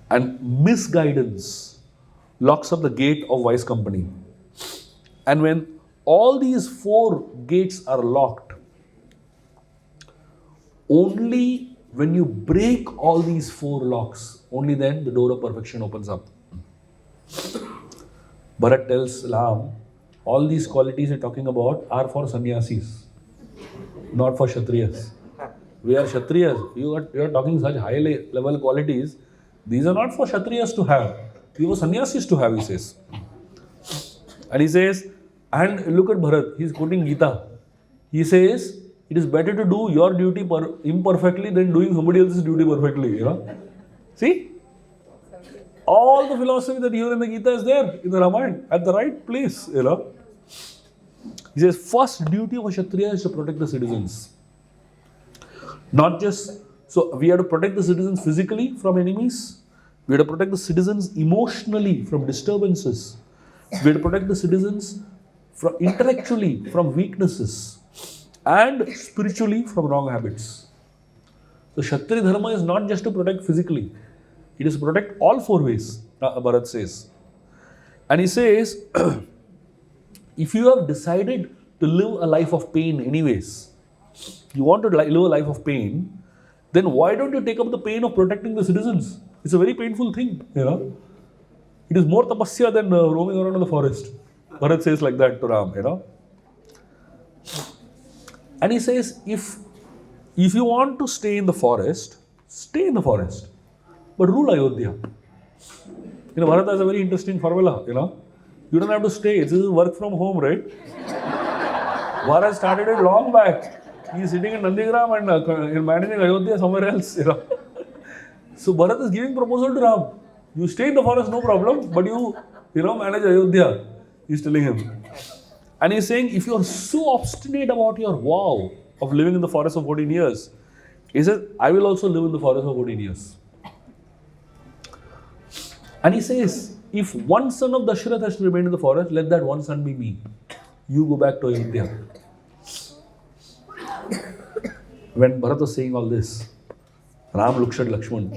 And misguidance locks up the gate of wise company. And when all these four gates are locked, only when you break all these four locks, only then the door of perfection opens up. Bharat tells Ram, all these qualities you're talking about are for sannyasis, not for Kshatriyas. We are Kshatriyas. You are talking such high level qualities. These are not for Kshatriyas to have. These were sannyasis to have, he says. And he says, and look at Bharat, he's quoting Gita. He says, it is better to do your duty imperfectly than doing somebody else's duty perfectly. See? All the philosophy that you hear in the Gita is there in the Ramayana at the right place. He says, first duty of a Kshatriya is to protect the citizens. Not just, so we have to protect the citizens physically from enemies. We have to protect the citizens emotionally from disturbances. We have to protect the citizens intellectually from weaknesses. And spiritually from wrong habits. So Kshatriya Dharma is not just to protect physically. It is to protect all four ways, Bharat says. And he says, if you have decided to live a life of pain anyways, you want to live a life of pain, then why don't you take up the pain of protecting the citizens? It's a very painful thing, It is more tapasya than roaming around in the forest. Bharat says like that to Ram, And he says, if you want to stay in the forest, stay in the forest. But rule Ayodhya. Bharat has a very interesting formula, You don't have to stay. This is work from home, right? Bharat started it long back. He is sitting in Nandigram and managing Ayodhya somewhere else, So Bharat is giving proposal to Ram. You stay in the forest, no problem, but you manage Ayodhya. He's telling him. And he's saying, if you are so obstinate about your vow of living in the forest for 14 years, he says, I will also live in the forest for 14 years. And he says, if one son of Dasharath has to remain in the forest, let that one son be me. You go back to Ayodhya. When Bharat was saying all this, Ram looks at Lakshman.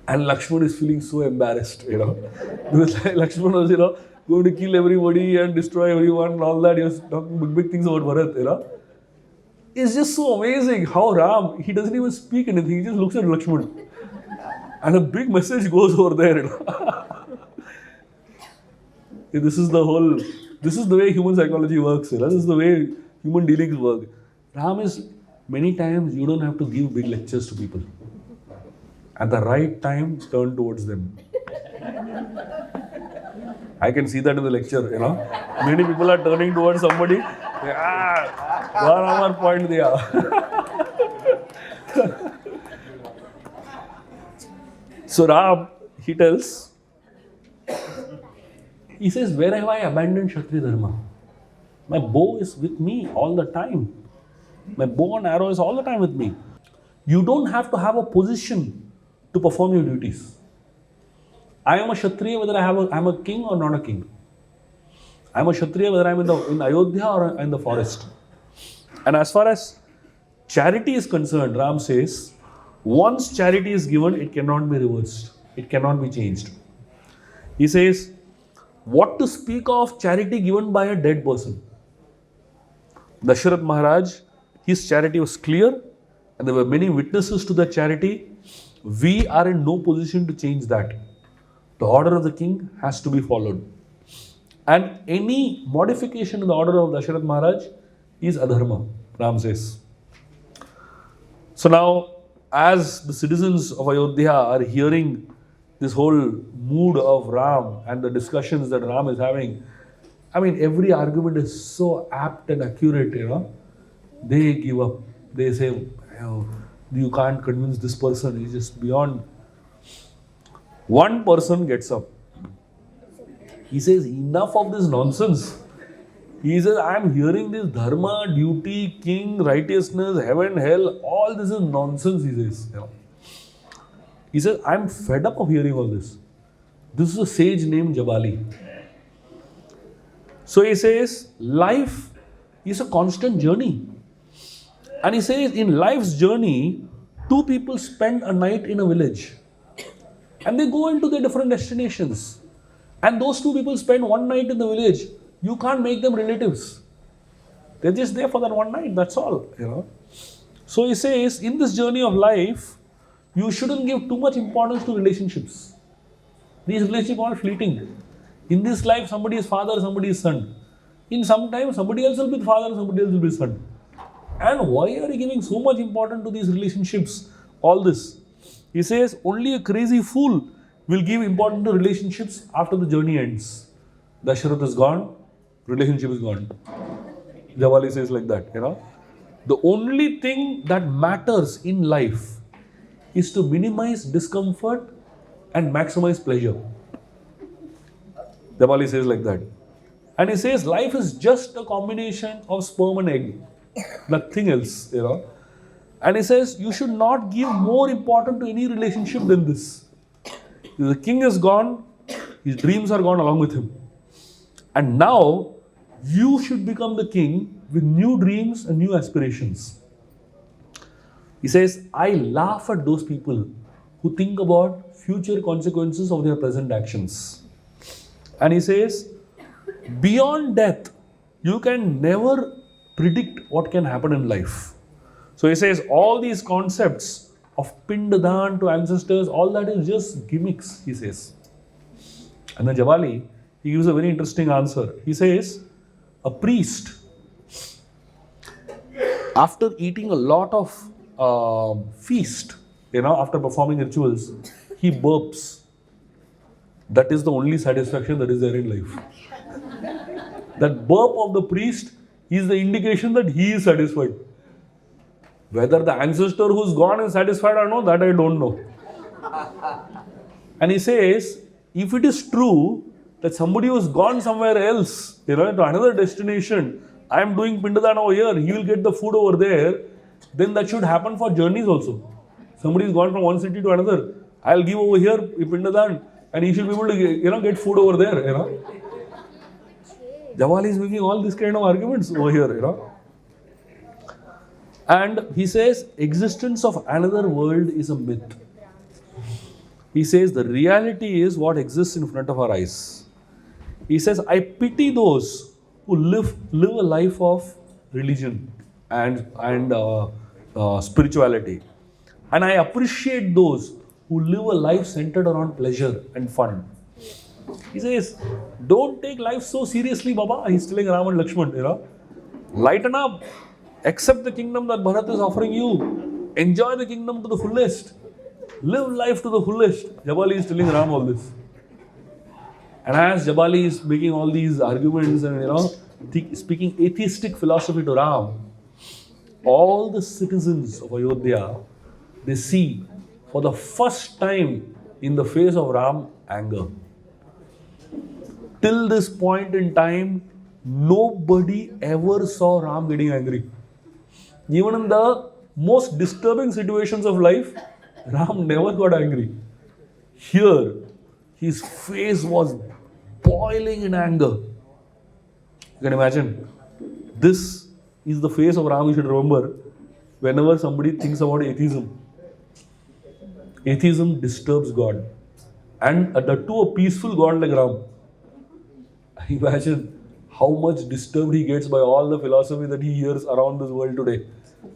And Lakshman is feeling so embarrassed, Because Lakshman was, going to kill everybody and destroy everyone and all that. He was talking big things about Bharat, It's just so amazing how Ram, he doesn't even speak anything. He just looks at Lakshman. And a big message goes over there, This is the way human psychology works, This is the way human dealings work. Ram is, many times you don't have to give big lectures to people. At the right time, turn towards them. I can see that in the lecture, Many people are turning towards somebody. One hour point there. So Ram, he tells, he says, where have I abandoned Kshatriya Dharma? My bow is with me all the time. My bow and arrow is all the time with me. You don't have to have a position to perform your duties. I am a Kshatriya whether I am a king or not a king. I am a Kshatriya whether I am in Ayodhya or in the forest. And as far as charity is concerned, Ram says, once charity is given, it cannot be reversed. It cannot be changed. He says, what to speak of charity given by a dead person? Dasharath Maharaj, his charity was clear and there were many witnesses to that charity. We are in no position to change that. The order of the king has to be followed. And any modification in the order of Dasharath Maharaj is adharma, Ram says. So now, as the citizens of Ayodhya are hearing this whole mood of Ram and the discussions that Ram is having, every argument is so apt and accurate, They give up. They say, you can't convince this person, he's just beyond. One person gets up. He says, enough of this nonsense. He says, I am hearing this dharma, duty, king, righteousness, heaven, hell, all this is nonsense, he says. He says, I am fed up of hearing all this. This is a sage named Jabali. So he says, life is a constant journey. And he says, in life's journey, Two people spend a night in a village and they go into their different destinations. And those two people spend one night in the village. You can't make them relatives. They're just there for that one night, that's all. So he says, in this journey of life, you shouldn't give too much importance to relationships. These relationships are fleeting. In this life, somebody is father, somebody is son. In some time, somebody else will be father, somebody else will be son. And why are you giving so much importance to these relationships? All this. He says, only a crazy fool will give importance to relationships after the journey ends. Dasharath is gone, relationship is gone. Jawali says like that, The only thing that matters in life is to minimize discomfort and maximize pleasure. Jawali says like that. And he says life is just a combination of sperm and egg. Nothing else, And he says you should not give more importance to any relationship than this. The king is gone, his dreams are gone along with him. And now you should become the king with new dreams and new aspirations. He says, I laugh at those people who think about future consequences of their present actions. And he says, beyond death, you can never predict what can happen in life. So he says, all these concepts of Pindadan to ancestors, all that is just gimmicks, he says. And then Jawali, he gives a very interesting answer. He says, a priest, after eating a lot of feast, after performing rituals, he burps. That is the only satisfaction that is there in life. That burp of the priest is the indication that he is satisfied. Whether the ancestor who's gone is satisfied or not, that I don't know. And he says, if it is true that somebody who's gone somewhere else, to another destination, I am doing Pindadan over here, he will get the food over there, then that should happen for journeys also. Somebody is gone from one city to another, I'll give over here Pindadan, and he should be able to get food over there, Jawali is making all these kind of arguments over here, And he says, existence of another world is a myth. He says, the reality is what exists in front of our eyes. He says, I pity those who live a life of religion and spirituality. And I appreciate those who live a life centered around pleasure and fun. He says, don't take life so seriously, Baba. He's telling Ram and Lakshman, lighten up. Accept the kingdom that Bharat is offering you. Enjoy the kingdom to the fullest. Live life to the fullest. Jawali is telling Ram all this. And as Jawali is making all these arguments and speaking atheistic philosophy to Ram, all the citizens of Ayodhya, they see for the first time in the face of Ram, anger. Till this point in time, nobody ever saw Ram getting angry. Even in the most disturbing situations of life, Ram never got angry. Here, his face was boiling in anger. You can imagine. This is the face of Ram you should remember whenever somebody thinks about atheism. Atheism disturbs God. And that too a peaceful God like Ram. Imagine how much disturbed he gets by all the philosophy that he hears around this world today.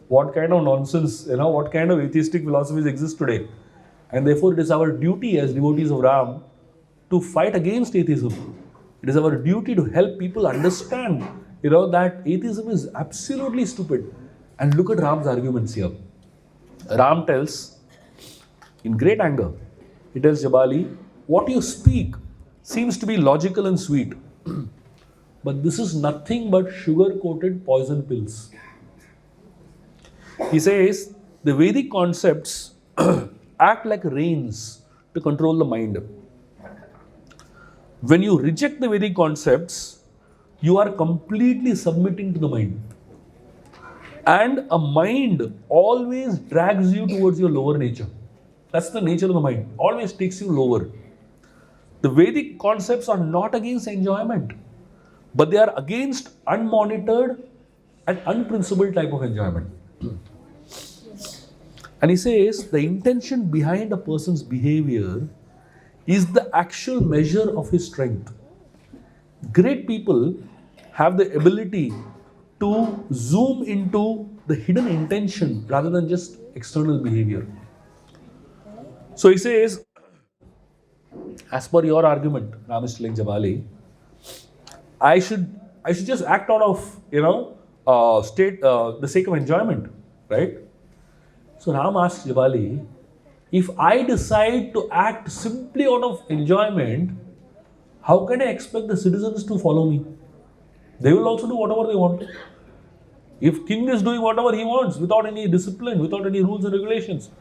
What kind of nonsense, what kind of atheistic philosophies exist today. And therefore it is our duty as devotees of Ram to fight against atheism. It is our duty to help people understand, that atheism is absolutely stupid. And look at Ram's arguments here. Ram tells, in great anger, he tells Jabali, what you speak seems to be logical and sweet. But this is nothing but sugar-coated poison pills. He says, the Vedic concepts act like reins to control the mind. When you reject the Vedic concepts, you are completely submitting to the mind. And a mind always drags you towards your lower nature. That's the nature of the mind. Always takes you lower. The Vedic concepts are not against enjoyment, but they are against unmonitored and unprincipled type of enjoyment. And he says the intention behind a person's behavior is the actual measure of his strength. Great people have the ability to zoom into the hidden intention rather than just external behavior. So he says, as per your argument, Ram is telling Jabali, I should just act out of the sake of enjoyment, right? So Ram asks Jabali, if I decide to act simply out of enjoyment, how can I expect the citizens to follow me? They will also do whatever they want. If king is doing whatever he wants without any discipline, without any rules and regulations,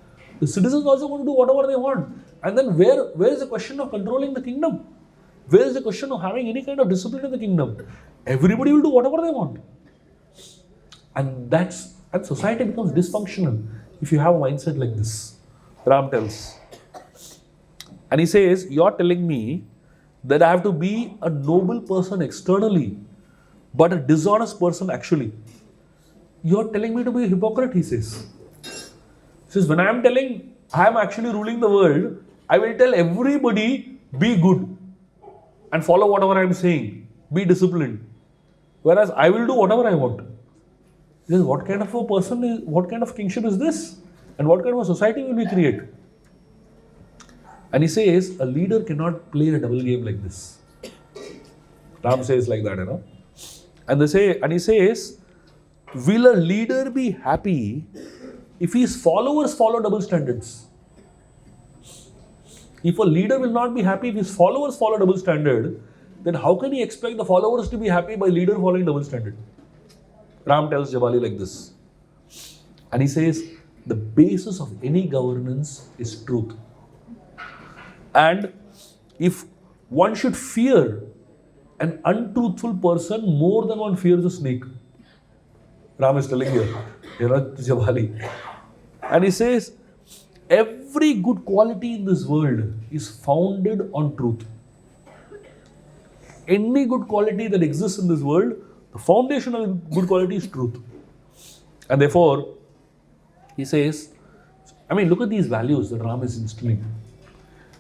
the citizens also want to do whatever they want. And then where is the question of controlling the kingdom? Where is the question of having any kind of discipline in the kingdom? Everybody will do whatever they want. And society becomes dysfunctional if you have a mindset like this. Ram tells. And he says, you're telling me that I have to be a noble person externally, but a dishonest person actually. You're telling me to be a hypocrite, he says. He says, when I am telling I am actually ruling the world, I will tell everybody, be good and follow whatever I am saying. Be disciplined. Whereas I will do whatever I want. He says, what kind of a person what kind of kingship is this? And what kind of a society will we create? And he says, a leader cannot play a double game like this. Ram says like that, And he says, will a leader be happy if his followers follow double standards? If a leader will not be happy if his followers follow double standard, then how can he expect the followers to be happy by leader following double standard? Ram tells Jabali like this. And he says, the basis of any governance is truth. And if one should fear an untruthful person more than one fears a snake, Ram is telling here, Jabali. And he says, every good quality in this world is founded on truth. Any good quality that exists in this world, the foundation of good quality is truth. And therefore, he says, look at these values that Ram is instilling.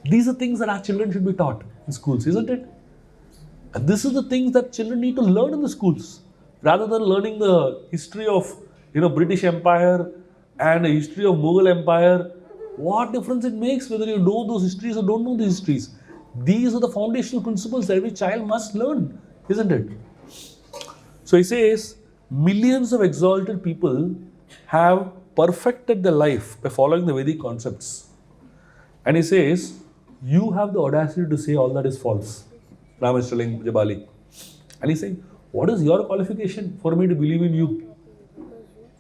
These are things that our children should be taught in schools, isn't it? And this is the things that children need to learn in the schools, rather than learning the history of British Empire and the history of Mughal Empire. What difference it makes whether you know those histories or don't know these histories? These are the foundational principles that every child must learn, isn't it? So he says, millions of exalted people have perfected their life by following the Vedic concepts. And he says, you have the audacity to say all that is false. Ram is telling Jabali. And he's saying, what is your qualification for me to believe in you?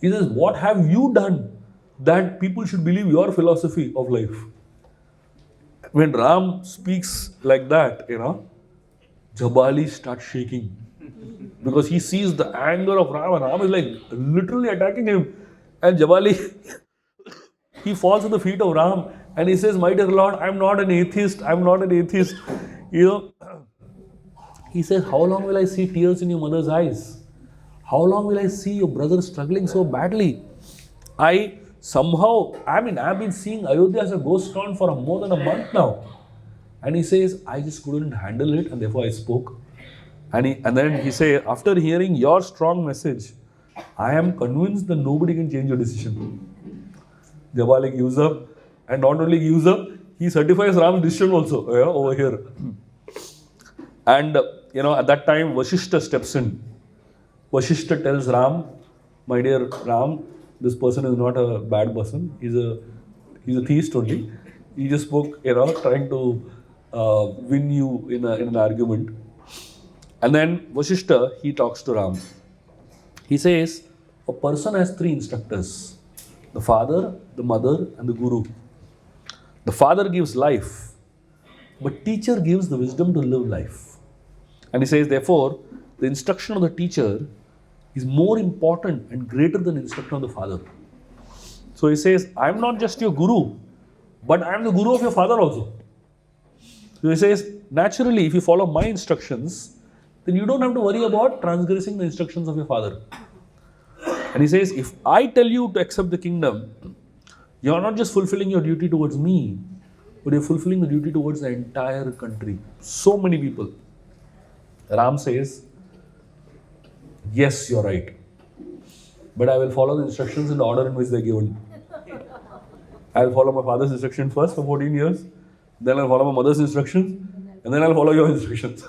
He says, what have you done that people should believe your philosophy of life? When Ram speaks like that, Jabali starts shaking. Because he sees the anger of Ram, and Ram is like literally attacking him. And Jabali, he falls at the feet of Ram and he says, my dear Lord, I'm not an atheist. He says, how long will I see tears in your mother's eyes? How long will I see your brother struggling so badly? I've been seeing Ayodhya as a ghost town for more than a month now. And he says, I just couldn't handle it and therefore I spoke. And then he says, after hearing your strong message, I am convinced that nobody can change your decision. Jabali gives up, and not only gives up, he certifies Ram's decision also over here. And at that time, Vashishta steps in. Vashishta tells Ram, my dear Ram, this person is not a bad person. He's a theist only. He just spoke, trying to win you in an argument. And then Vashishta, he talks to Ram. He says, a person has three instructors: the father, the mother, and the guru. The father gives life, but teacher gives the wisdom to live life. And he says, therefore, the instruction of the teacher is more important and greater than the instruction of the father. So he says, I am not just your guru, but I am the guru of your father also. So he says, naturally, if you follow my instructions, then you don't have to worry about transgressing the instructions of your father. And he says, if I tell you to accept the kingdom, You're not just fulfilling your duty towards me, but you're fulfilling the duty towards the entire country. So many people. Ram says, yes, you're right. But I will follow the instructions in the order in which they're given. I'll follow my father's instruction first for 14 years. Then I'll follow my mother's instructions. And then I'll follow your instructions.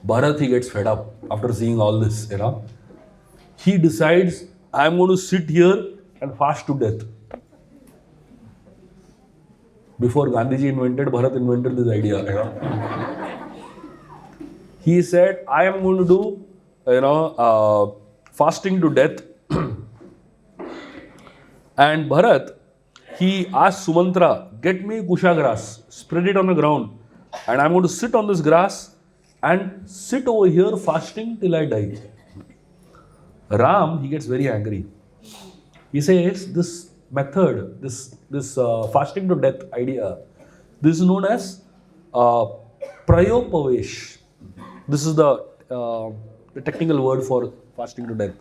Bharat, he gets fed up after seeing all this, He decides, I'm going to sit here and fast to death. Before Gandhiji invented, Bharat invented this idea, He said, I am going to do, fasting to death. And Bharat, he asked Sumantra, get me kusha grass, spread it on the ground, and I'm going to sit on this grass and sit over here fasting till I die. Ram, he gets very angry. He says, this method, this fasting to death idea, this is known as prayopavesh. This is the technical word for fasting to death.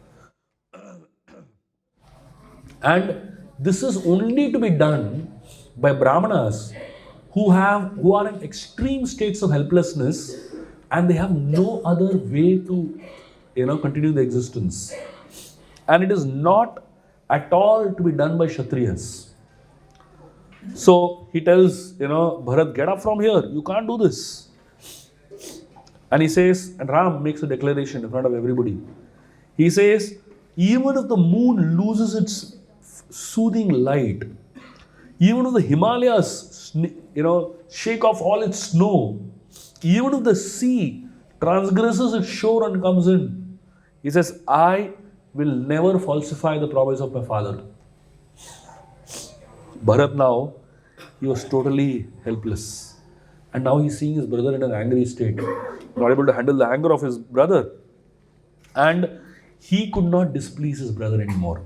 And this is only to be done by Brahmanas who are in extreme states of helplessness and they have no other way to continue the existence. And it is not at all to be done by Kshatriyas. So he tells, Bharat, get up from here. You can't do this. And he says, and Ram makes a declaration in front of everybody. He says, even if the moon loses its soothing light, even if the Himalayas, shake off all its snow, even if the sea transgresses its shore and comes in, he says, I will never falsify the promise of my father. Bharat now, he was totally helpless. And now he's seeing his brother in an angry state, not able to handle the anger of his brother. And he could not displease his brother anymore.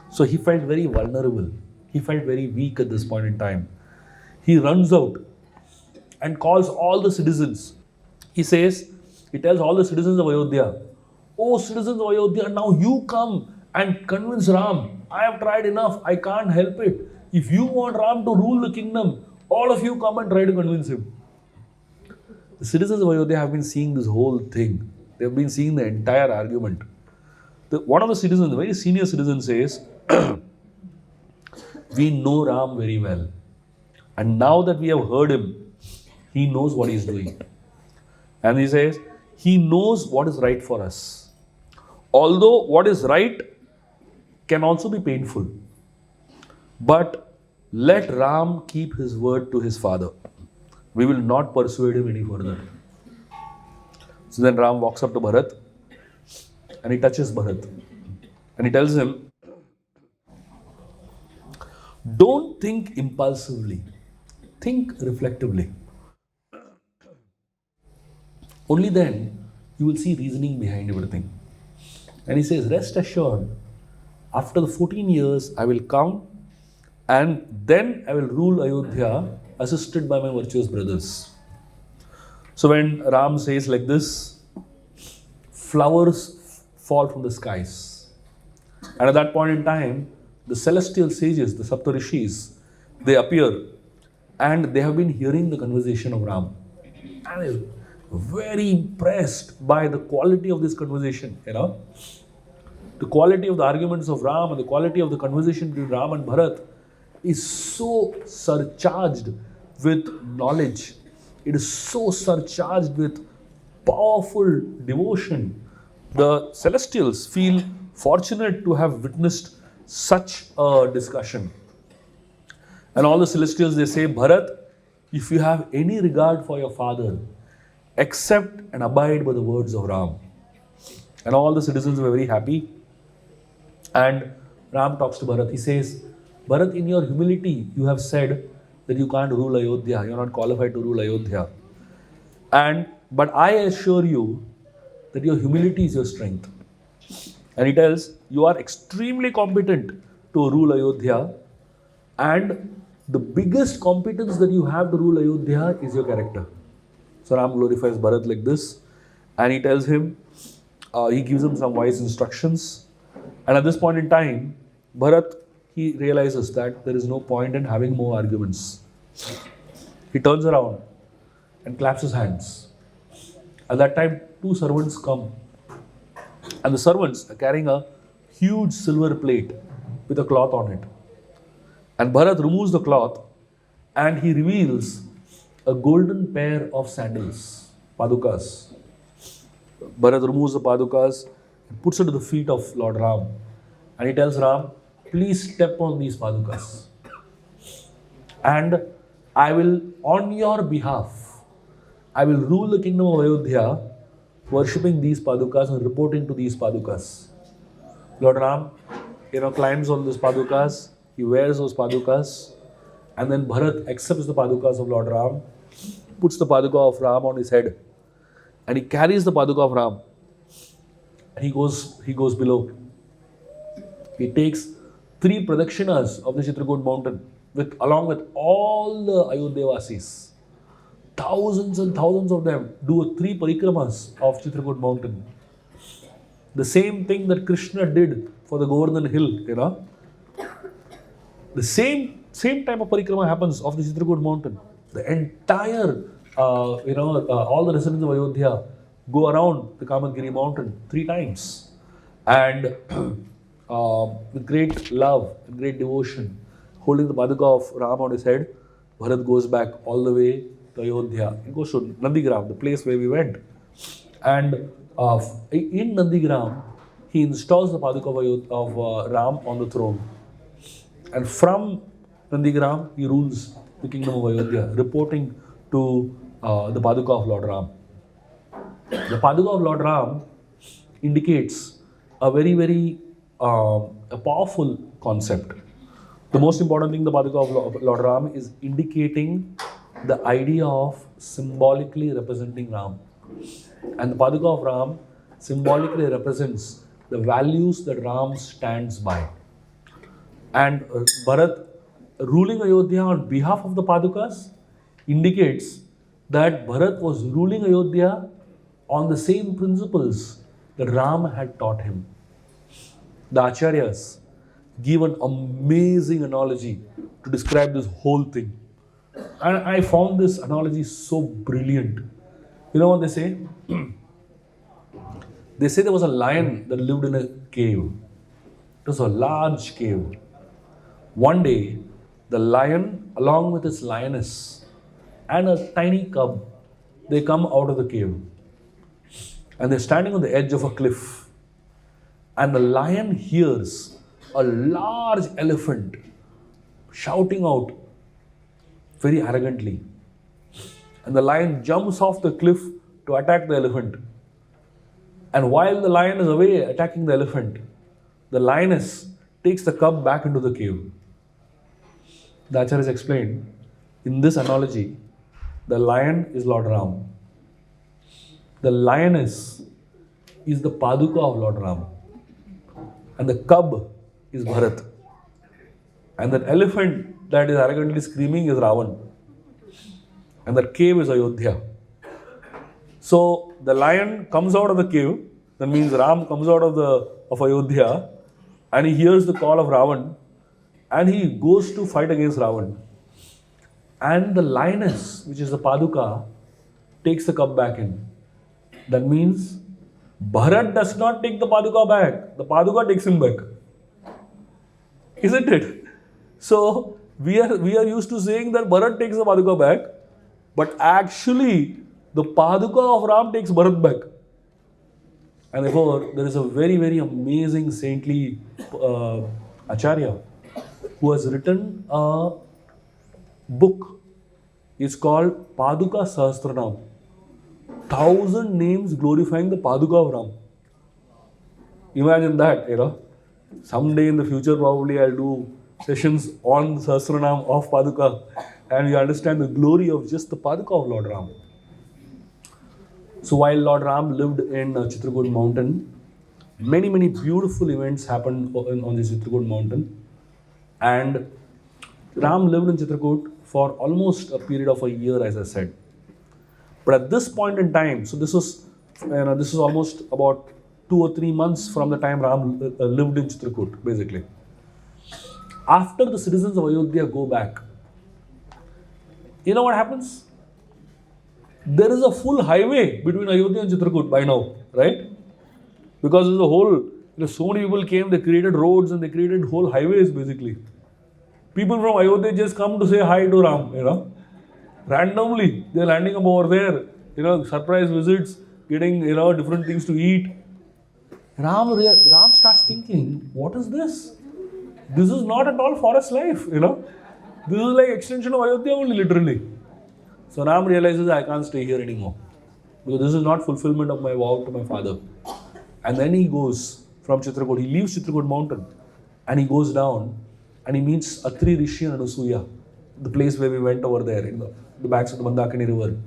So he felt very vulnerable. He felt very weak at this point in time. He runs out and calls all the citizens. He tells all the citizens of Ayodhya, oh citizens of Ayodhya, now you come and convince Ram. I have tried enough. I can't help it. If you want Ram to rule the kingdom, all of you come and try to convince him. The citizens of Ayodhya have been seeing this whole thing. They have been seeing the entire argument. One of the citizens, the very senior citizen says, we know Ram very well. And now that we have heard him, he knows what he is doing. And he says, he knows what is right for us. Although what is right can also be painful. But let Ram keep his word to his father. We will not persuade him any further. So then Ram walks up to Bharat and he touches Bharat. And he tells him, don't think impulsively. Think reflectively. Only then you will see reasoning behind everything. And he says, rest assured, after the 14 years I will come and then I will rule Ayodhya assisted by my virtuous brothers. So when Ram says like this, flowers fall from the skies. And at that point in time, the celestial sages, the Saptarishis, they appear and they have been hearing the conversation of Ram. And they're very impressed by the quality of this conversation, The quality of the arguments of Ram and the quality of the conversation between Ram and Bharat is so surcharged with knowledge. It is so surcharged with powerful devotion. The celestials feel fortunate to have witnessed such a discussion. And all the celestials, they say, Bharat, if you have any regard for your father, accept and abide by the words of Ram. And all the citizens were very happy. And Ram talks to Bharat. He says, Bharat, in your humility, you have said that you can't rule Ayodhya. You're not qualified to rule Ayodhya. But I assure you that your humility is your strength. And he tells, you are extremely competent to rule Ayodhya. And the biggest competence that you have to rule Ayodhya is your character. So Ram glorifies Bharat like this. And he tells him, he gives him some wise instructions. And at this point in time, Bharat he realizes that there is no point in having more arguments. He turns around and claps his hands. At that time, two servants come, and the servants are carrying a huge silver plate with a cloth on it. And Bharat removes the cloth and he reveals a golden pair of sandals, padukas. Bharat removes the padukas and puts it to the feet of Lord Ram. And he tells Ram, please step on these padukas. And I will, on your behalf, I will rule the kingdom of Ayodhya, worshipping these padukas and reporting to these padukas. Lord Ram, climbs on these padukas, he wears those padukas, and then Bharat accepts the padukas of Lord Ram, puts the paduka of Ram on his head, and he carries the paduka of Ram, and he goes below. He takes 3 pradakshinas of the Chitrakoot mountain, along with all the Ayodhya Vasis. Thousands and thousands of them do 3 parikramas of Chitrakoot mountain. The same thing that Krishna did for the Govardhan hill, The same type of parikrama happens of the Chitrakoot mountain. The entire, all the residents of Ayodhya go around the Kamangiri mountain 3 times. And with great love and great devotion, holding the paduka of Ram on his head, Bharat goes back all the way to Ayodhya. He goes to Nandigram, the place where we went. And in Nandigram, he installs the paduka of Ram on the throne. And from Nandigram, he rules the kingdom of Ayodhya, reporting to the paduka of Lord Ram. The paduka of Lord Ram indicates a very, very a powerful concept. The most important thing, the paduka of Lord Ram is indicating the idea of symbolically representing Ram. And the paduka of Ram symbolically represents the values that Ram stands by. And Bharat ruling Ayodhya on behalf of the padukas indicates that Bharat was ruling Ayodhya on the same principles that Ram had taught him. The Acharyas give an amazing analogy to describe this whole thing. And I found this analogy so brilliant. You know what they say? They say there was a lion that lived in a cave. It was a large cave. One day, the lion, along with its lioness and a tiny cub, they come out of the cave. And they're standing on the edge of a cliff. And the lion hears a large elephant shouting out very arrogantly. And the lion jumps off the cliff to attack the elephant. And while the lion is away attacking the elephant, the lioness takes the cub back into the cave. The Acharyas explained, in this analogy, the lion is Lord Ram. The lioness is the paduka of Lord Ram. And the cub is Bharat. And that elephant that is arrogantly screaming is Ravan. And that cave is Ayodhya. So the lion comes out of the cave, that means Ram comes out of Ayodhya, and he hears the call of Ravan, and he goes to fight against Ravan. And the lioness, which is the paduka, takes the cub back in. That means Bharat does not take the paduka back. The paduka takes him back. Isn't it? So we are used to saying that Bharat takes the paduka back, but actually the paduka of Ram takes Bharat back. And therefore there is a very, very amazing saintly Acharya who has written a book. It's called Paduka Sahasranam. 1,000 names glorifying the paduka of Ram. Imagine that, Someday in the future, probably I'll do sessions on the Sahasranam of paduka, and you understand the glory of just the paduka of Lord Ram. So while Lord Ram lived in Chitrakoot mountain, many, many beautiful events happened on the Chitrakoot mountain. And Ram lived in Chitrakoot for almost a period of a year, as I said. But at this point in time, so this was almost about 2 or 3 months from the time Ram lived in Chitrakoot, basically. After the citizens of Ayodhya go back, you know what happens? There is a full highway between Ayodhya and Chitrakoot by now, right? Because there's a whole, so many people came, they created roads and they created whole highways basically. People from Ayodhya just come to say hi to Ram, randomly. They're landing up over there, surprise visits, getting, different things to eat. Ram starts thinking, what is this? This is not at all forest life, This is like extension of Ayodhya only, literally. So Ram realizes, I can't stay here anymore. Because this is not fulfillment of my vow to my father. And then he goes from Chitrakoot, he leaves Chitrakoot mountain and he goes down and he meets Atri Rishi and Anusuya, the place where we went over there, in the banks of the Mandakini river.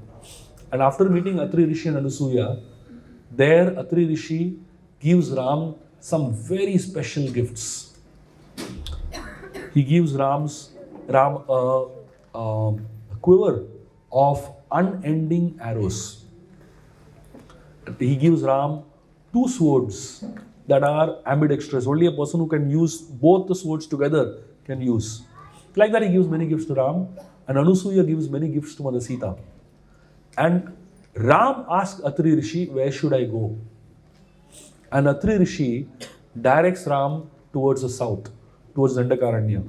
And after meeting Atri Rishi and Anusuya, there Atri Rishi gives Ram some very special gifts. He gives Ram a quiver of unending arrows. He gives Ram 2 swords that are ambidextrous. Only a person who can use both the swords together can use. Like that, he gives many gifts to Ram, and Anusuya gives many gifts to Mother Sita. And Ram asks Atri Rishi, where should I go? And Atri Rishi directs Ram towards the south, towards Dandakaranya.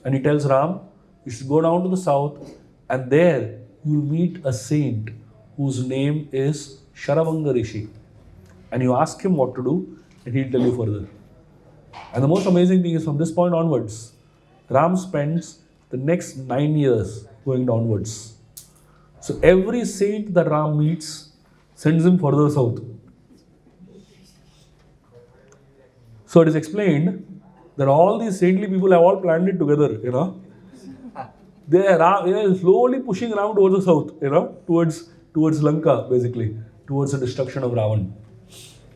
And he tells Ram, you should go down to the south, and there you will meet a saint whose name is Sharavanga Rishi. And you ask him what to do, and he'll tell you further. And the most amazing thing is, from this point onwards, Ram spends the next 9 years going downwards. So every saint that Ram meets sends him further south. So it is explained that all these saintly people have all planned it together, They are slowly pushing Ram towards the south, towards Lanka, basically, towards the destruction of Ravan.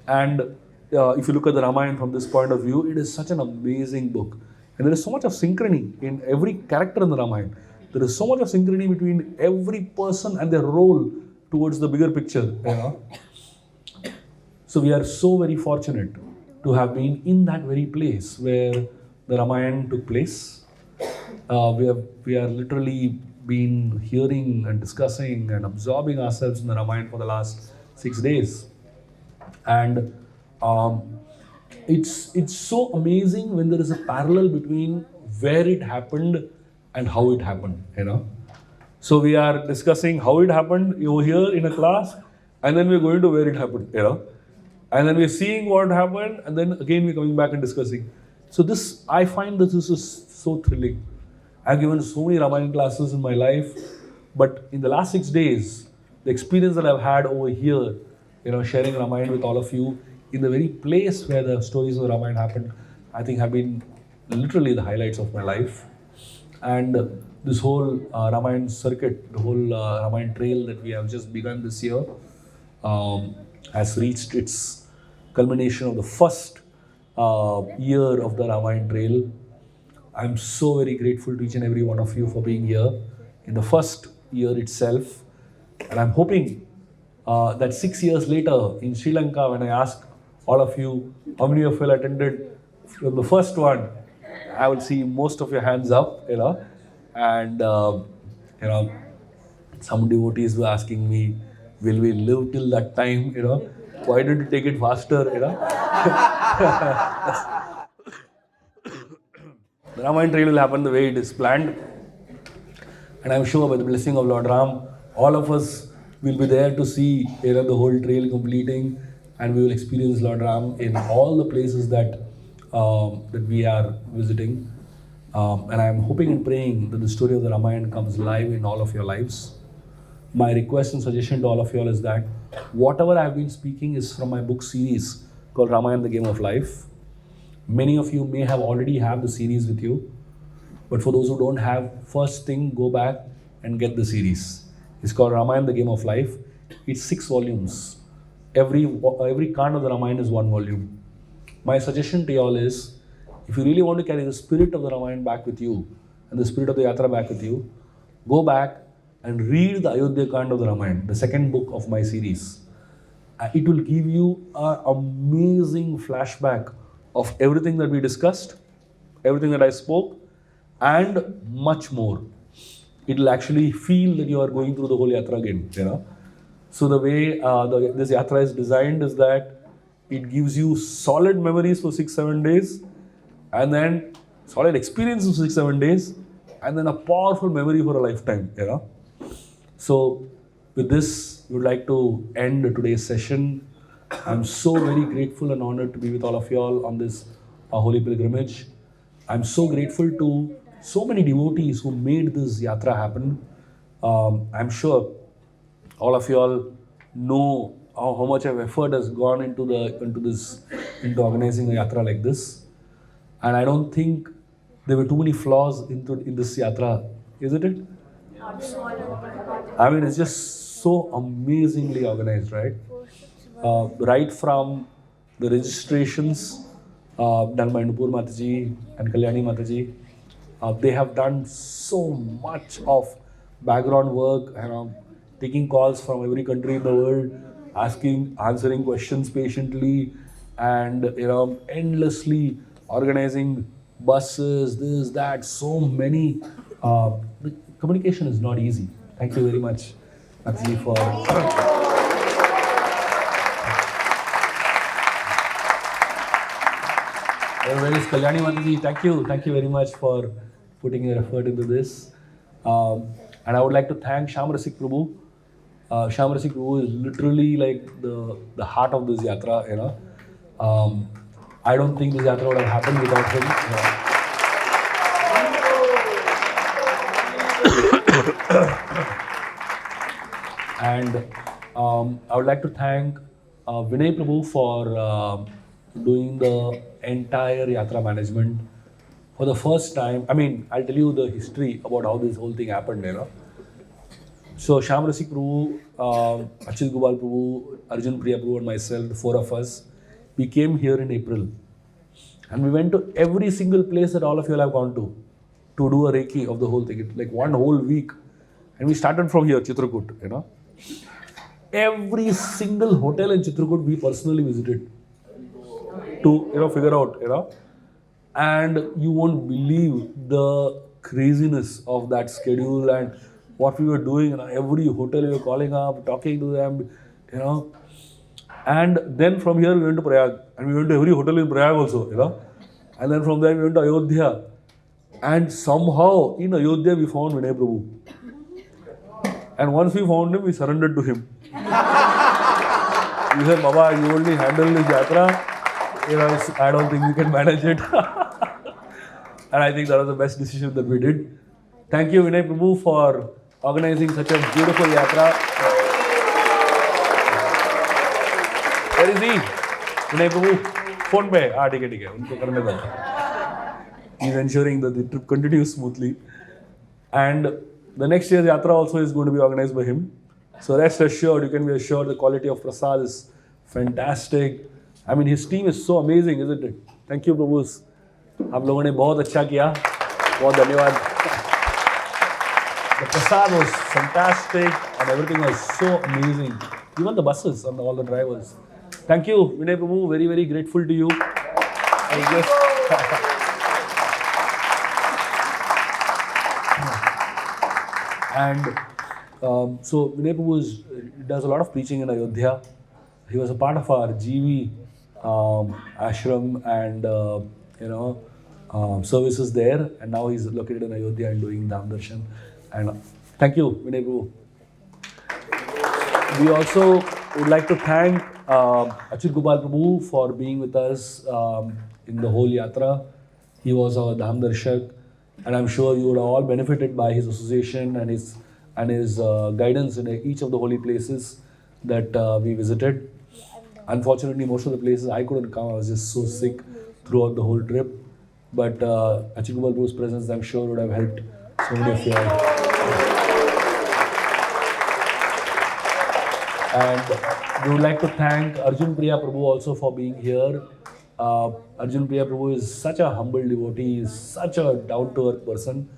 And if you look at the Ramayana from this point of view, it is such an amazing book. And there is so much of synchrony in every character in the Ramayana. There is so much of synchrony between every person and their role towards the bigger picture. So we are so very fortunate to have been in that very place where the Ramayana took place. We are literally been hearing and discussing and absorbing ourselves in the Ramayana for the last 6 days. And it's so amazing when there is a parallel between where it happened and how it happened, So we are discussing how it happened over here in a class, and then we're going to where it happened, And then we're seeing what happened, and then again we're coming back and discussing. So I find that this is so thrilling. I've given so many Ramayana classes in my life, but in the last 6 days, the experience that I've had over here, sharing Ramayana with all of you in the very place where the stories of Ramayana happened, I think have been literally the highlights of my life. And this whole Ramayana circuit, the whole Ramayana trail that we have just begun this year, has reached its culmination of the first year of the Ramayana trail. I'm so very grateful to each and every one of you for being here in the first year itself. And I'm hoping that 6 years later in Sri Lanka, when I ask all of you how many of you attended from the first one, I will see most of your hands up, and some devotees were asking me, will we live till that time, why didn't you take it faster, The Ramayana trail will happen the way it is planned, and I'm sure by the blessing of Lord Ram, all of us will be there to see the whole trail completing, and we will experience Lord Ram in all the places that we are visiting. And I am hoping and praying that the story of the Ramayana comes live in all of your lives. My request and suggestion to all of you all is that whatever I have been speaking is from my book series called Ramayana, the Game of Life. Many of you may have already have the series with you, but for those who don't have, first thing, go back and get the series. It's called Ramayana, the Game of Life. It's 6 volumes. Every Kanda of the Ramayana is 1 volume. My suggestion to you all is, if you really want to carry the spirit of the Ramayana back with you and the spirit of the Yatra back with you, go back and read the Ayodhya Kanda of the Ramayana, the second book of my series. It will give you an amazing flashback of everything that we discussed, everything that I spoke, and much more. It'll actually feel that you are going through the whole yatra again, you know. So the way this yatra is designed is that it gives you solid memories for 6-7 days, and then solid experience for 6-7 days, and then a powerful memory for a lifetime, you know. So with this, we would like to end today's session. I'm so very grateful and honored to be with all of you all on this holy pilgrimage. I'm so grateful to so many devotees who made this yatra happen. I'm sure all of you all know how much of effort has gone into organizing a yatra like this, and I don't think there were too many flaws in this yatra, isn't it? I mean, it's just so amazingly organized, right? Right from the registrations done by Nupur Mataji and Kalyani Mataji, they have done so much of background work, taking calls from every country in the world, answering questions patiently, and endlessly organizing buses, this, that, so many. The communication is not easy. Thank you very much, Mataji, for. Where is Kalyani Mataji? Thank you very much for putting your effort into this. And I would like to thank Shyam Rasik Prabhu. Shyam Rasik Prabhu is literally like the heart of this yatra, you know. I don't think this yatra would have happened without him. And I would like to thank Vinay Prabhu for doing the entire yatra management for the first time. I mean, I'll tell you the history about how this whole thing happened, you know. So Shyam Rasik Prabhu, Achit Gopal Prabhu, Arjun Priya Prabhu and myself, the four of us, we came here in April. And we went to every single place that all of you all have gone to do a Reiki of the whole thing. It's like one whole week. And we started from here, Chitrakoot, you know. Every single hotel in Chitrakoot we personally visited to, figure out, And you won't believe the craziness of that schedule and what we were doing. Every hotel we were calling up, talking to them, And then from here we went to Prayag, and we went to every hotel in Prayag also, And then from there we went to Ayodhya, and somehow in Ayodhya we found Vinay Prabhu. And once we found him, we surrendered to him. We said, Baba, you only handle this yatra. I don't think we can manage it. And I think that was the best decision that we did. Thank you, Vinay Prabhu, for organizing such a beautiful yatra. Where is he? Vinay Prabhu? Phone pe. ठीक है. उनको करने दो. He's ensuring that the trip continues smoothly. And the next year's yatra also is going to be organized by him. So rest assured, you can be assured the quality of prasad is fantastic. I mean, his team is so amazing, isn't it? Thank you, Prabhus. आप लोगों ने बहुत अच्छा किया. बहुत धन्यवाद. The prasad was fantastic and everything was so amazing. Even the buses and all the drivers. Thank you, Vinay Prabhu. Very, very grateful to you. And so Vinay Prabhu does a lot of preaching in Ayodhya. He was a part of our GV ashram and services there, and now he's located in Ayodhya and doing Dham Darshan. And thank you, Vinay Prabhu. We also would like to thank Achit Gopal Prabhu for being with us in the whole yatra. He was our Dham Darshak, and I'm sure you would have all benefited by his association and his guidance in each of the holy places that we visited. Unfortunately, most of the places I couldn't come. I was just so sick throughout the whole trip. But Achit Gopal Prabhu's presence, I'm sure, would have helped so many of you all. And we would like to thank Arjun Priya Prabhu also for being here. Arjun Priya Prabhu is such a humble devotee. He is such a down-to-earth person.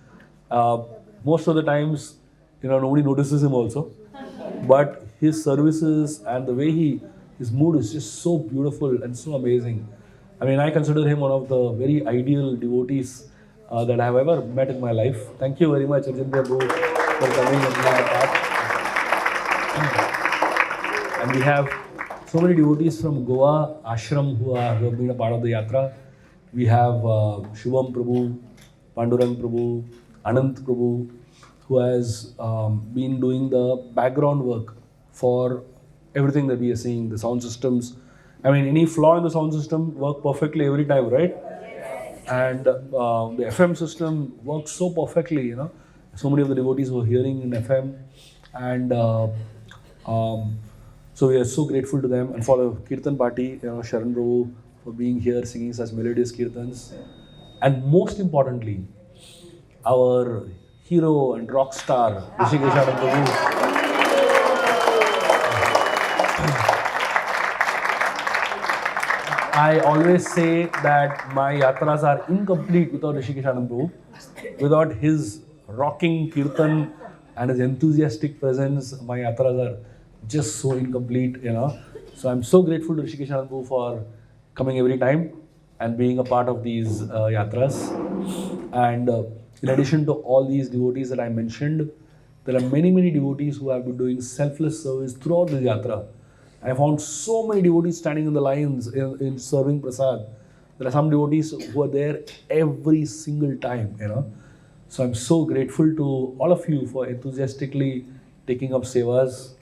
Most of the times, nobody notices him also. But his services and the way his mood is just so beautiful and so amazing. I mean, I consider him one of the very ideal devotees that I have ever met in my life. Thank you very much, Ajindra Bhu, for coming and being a part. And we have so many devotees from Goa ashram who have been a part of the yatra. We have Shubham Prabhu, Pandurang Prabhu, Anant Prabhu, who has been doing the background work for everything that we are seeing, the sound systems. I mean, any flaw in the sound system work perfectly every time, right? And the FM system works so perfectly, you know. So many of the devotees were hearing in FM, and so we are so grateful to them, and for the Kirtan party, you know, Sharan Prabhu for being here singing such melodious Kirtans, and most importantly, our hero and rock star Rishikesh Anand Prabhu. I always say that my yatras are incomplete without Rishikesh Anand Prabhu, without his rocking Kirtan and his enthusiastic presence. My yatras are just so incomplete, you know. So I'm so grateful to Rishikesh Anand Prabhu for coming every time and being a part of these yatras. And in addition to all these devotees that I mentioned, there are many, many devotees who have been doing selfless service throughout the yatra. I found so many devotees standing in the lines in serving prasad. There are some devotees who are there every single time, you know. So I'm so grateful to all of you for enthusiastically taking up sevas.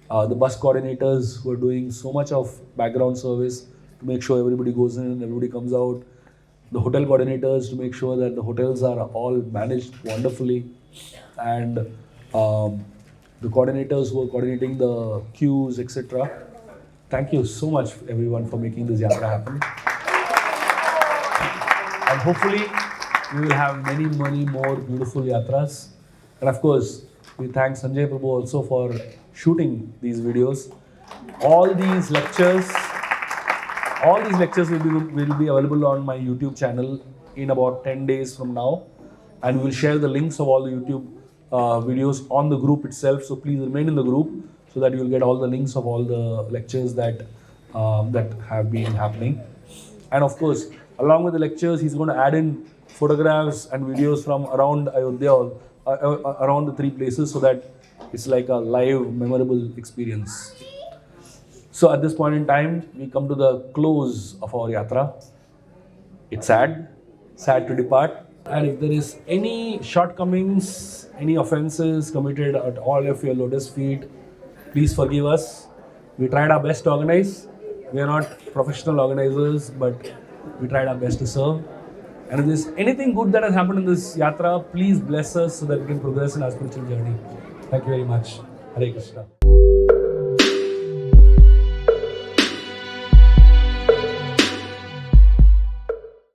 The bus coordinators who are doing so much of background service to make sure everybody goes in, everybody comes out. The hotel coordinators to make sure that the hotels are all managed wonderfully. And the coordinators who are coordinating the queues, etc. Thank you so much, everyone, for making this yatra happen. And hopefully, we will have many, many more beautiful yatras. And of course, we thank Sanjay Prabhu also for shooting these videos. All these lectures will be available on my YouTube channel in about 10 days from now. And we'll share the links of all the YouTube videos on the group itself. So please remain in the group so that you'll get all the links of all the lectures that have been happening. And of course, along with the lectures, he's going to add in photographs and videos from around Ayodhya, around the three places, so that it's like a live, memorable experience. So at this point in time, we come to the close of our yatra. It's sad to depart. And if there is any shortcomings, any offenses committed at all of your lotus feet, please forgive us. We tried our best to organize. We are not professional organizers, but we tried our best to serve. And if there's anything good that has happened in this yatra, please bless us so that we can progress in our spiritual journey. Thank you very much. Hare Krishna.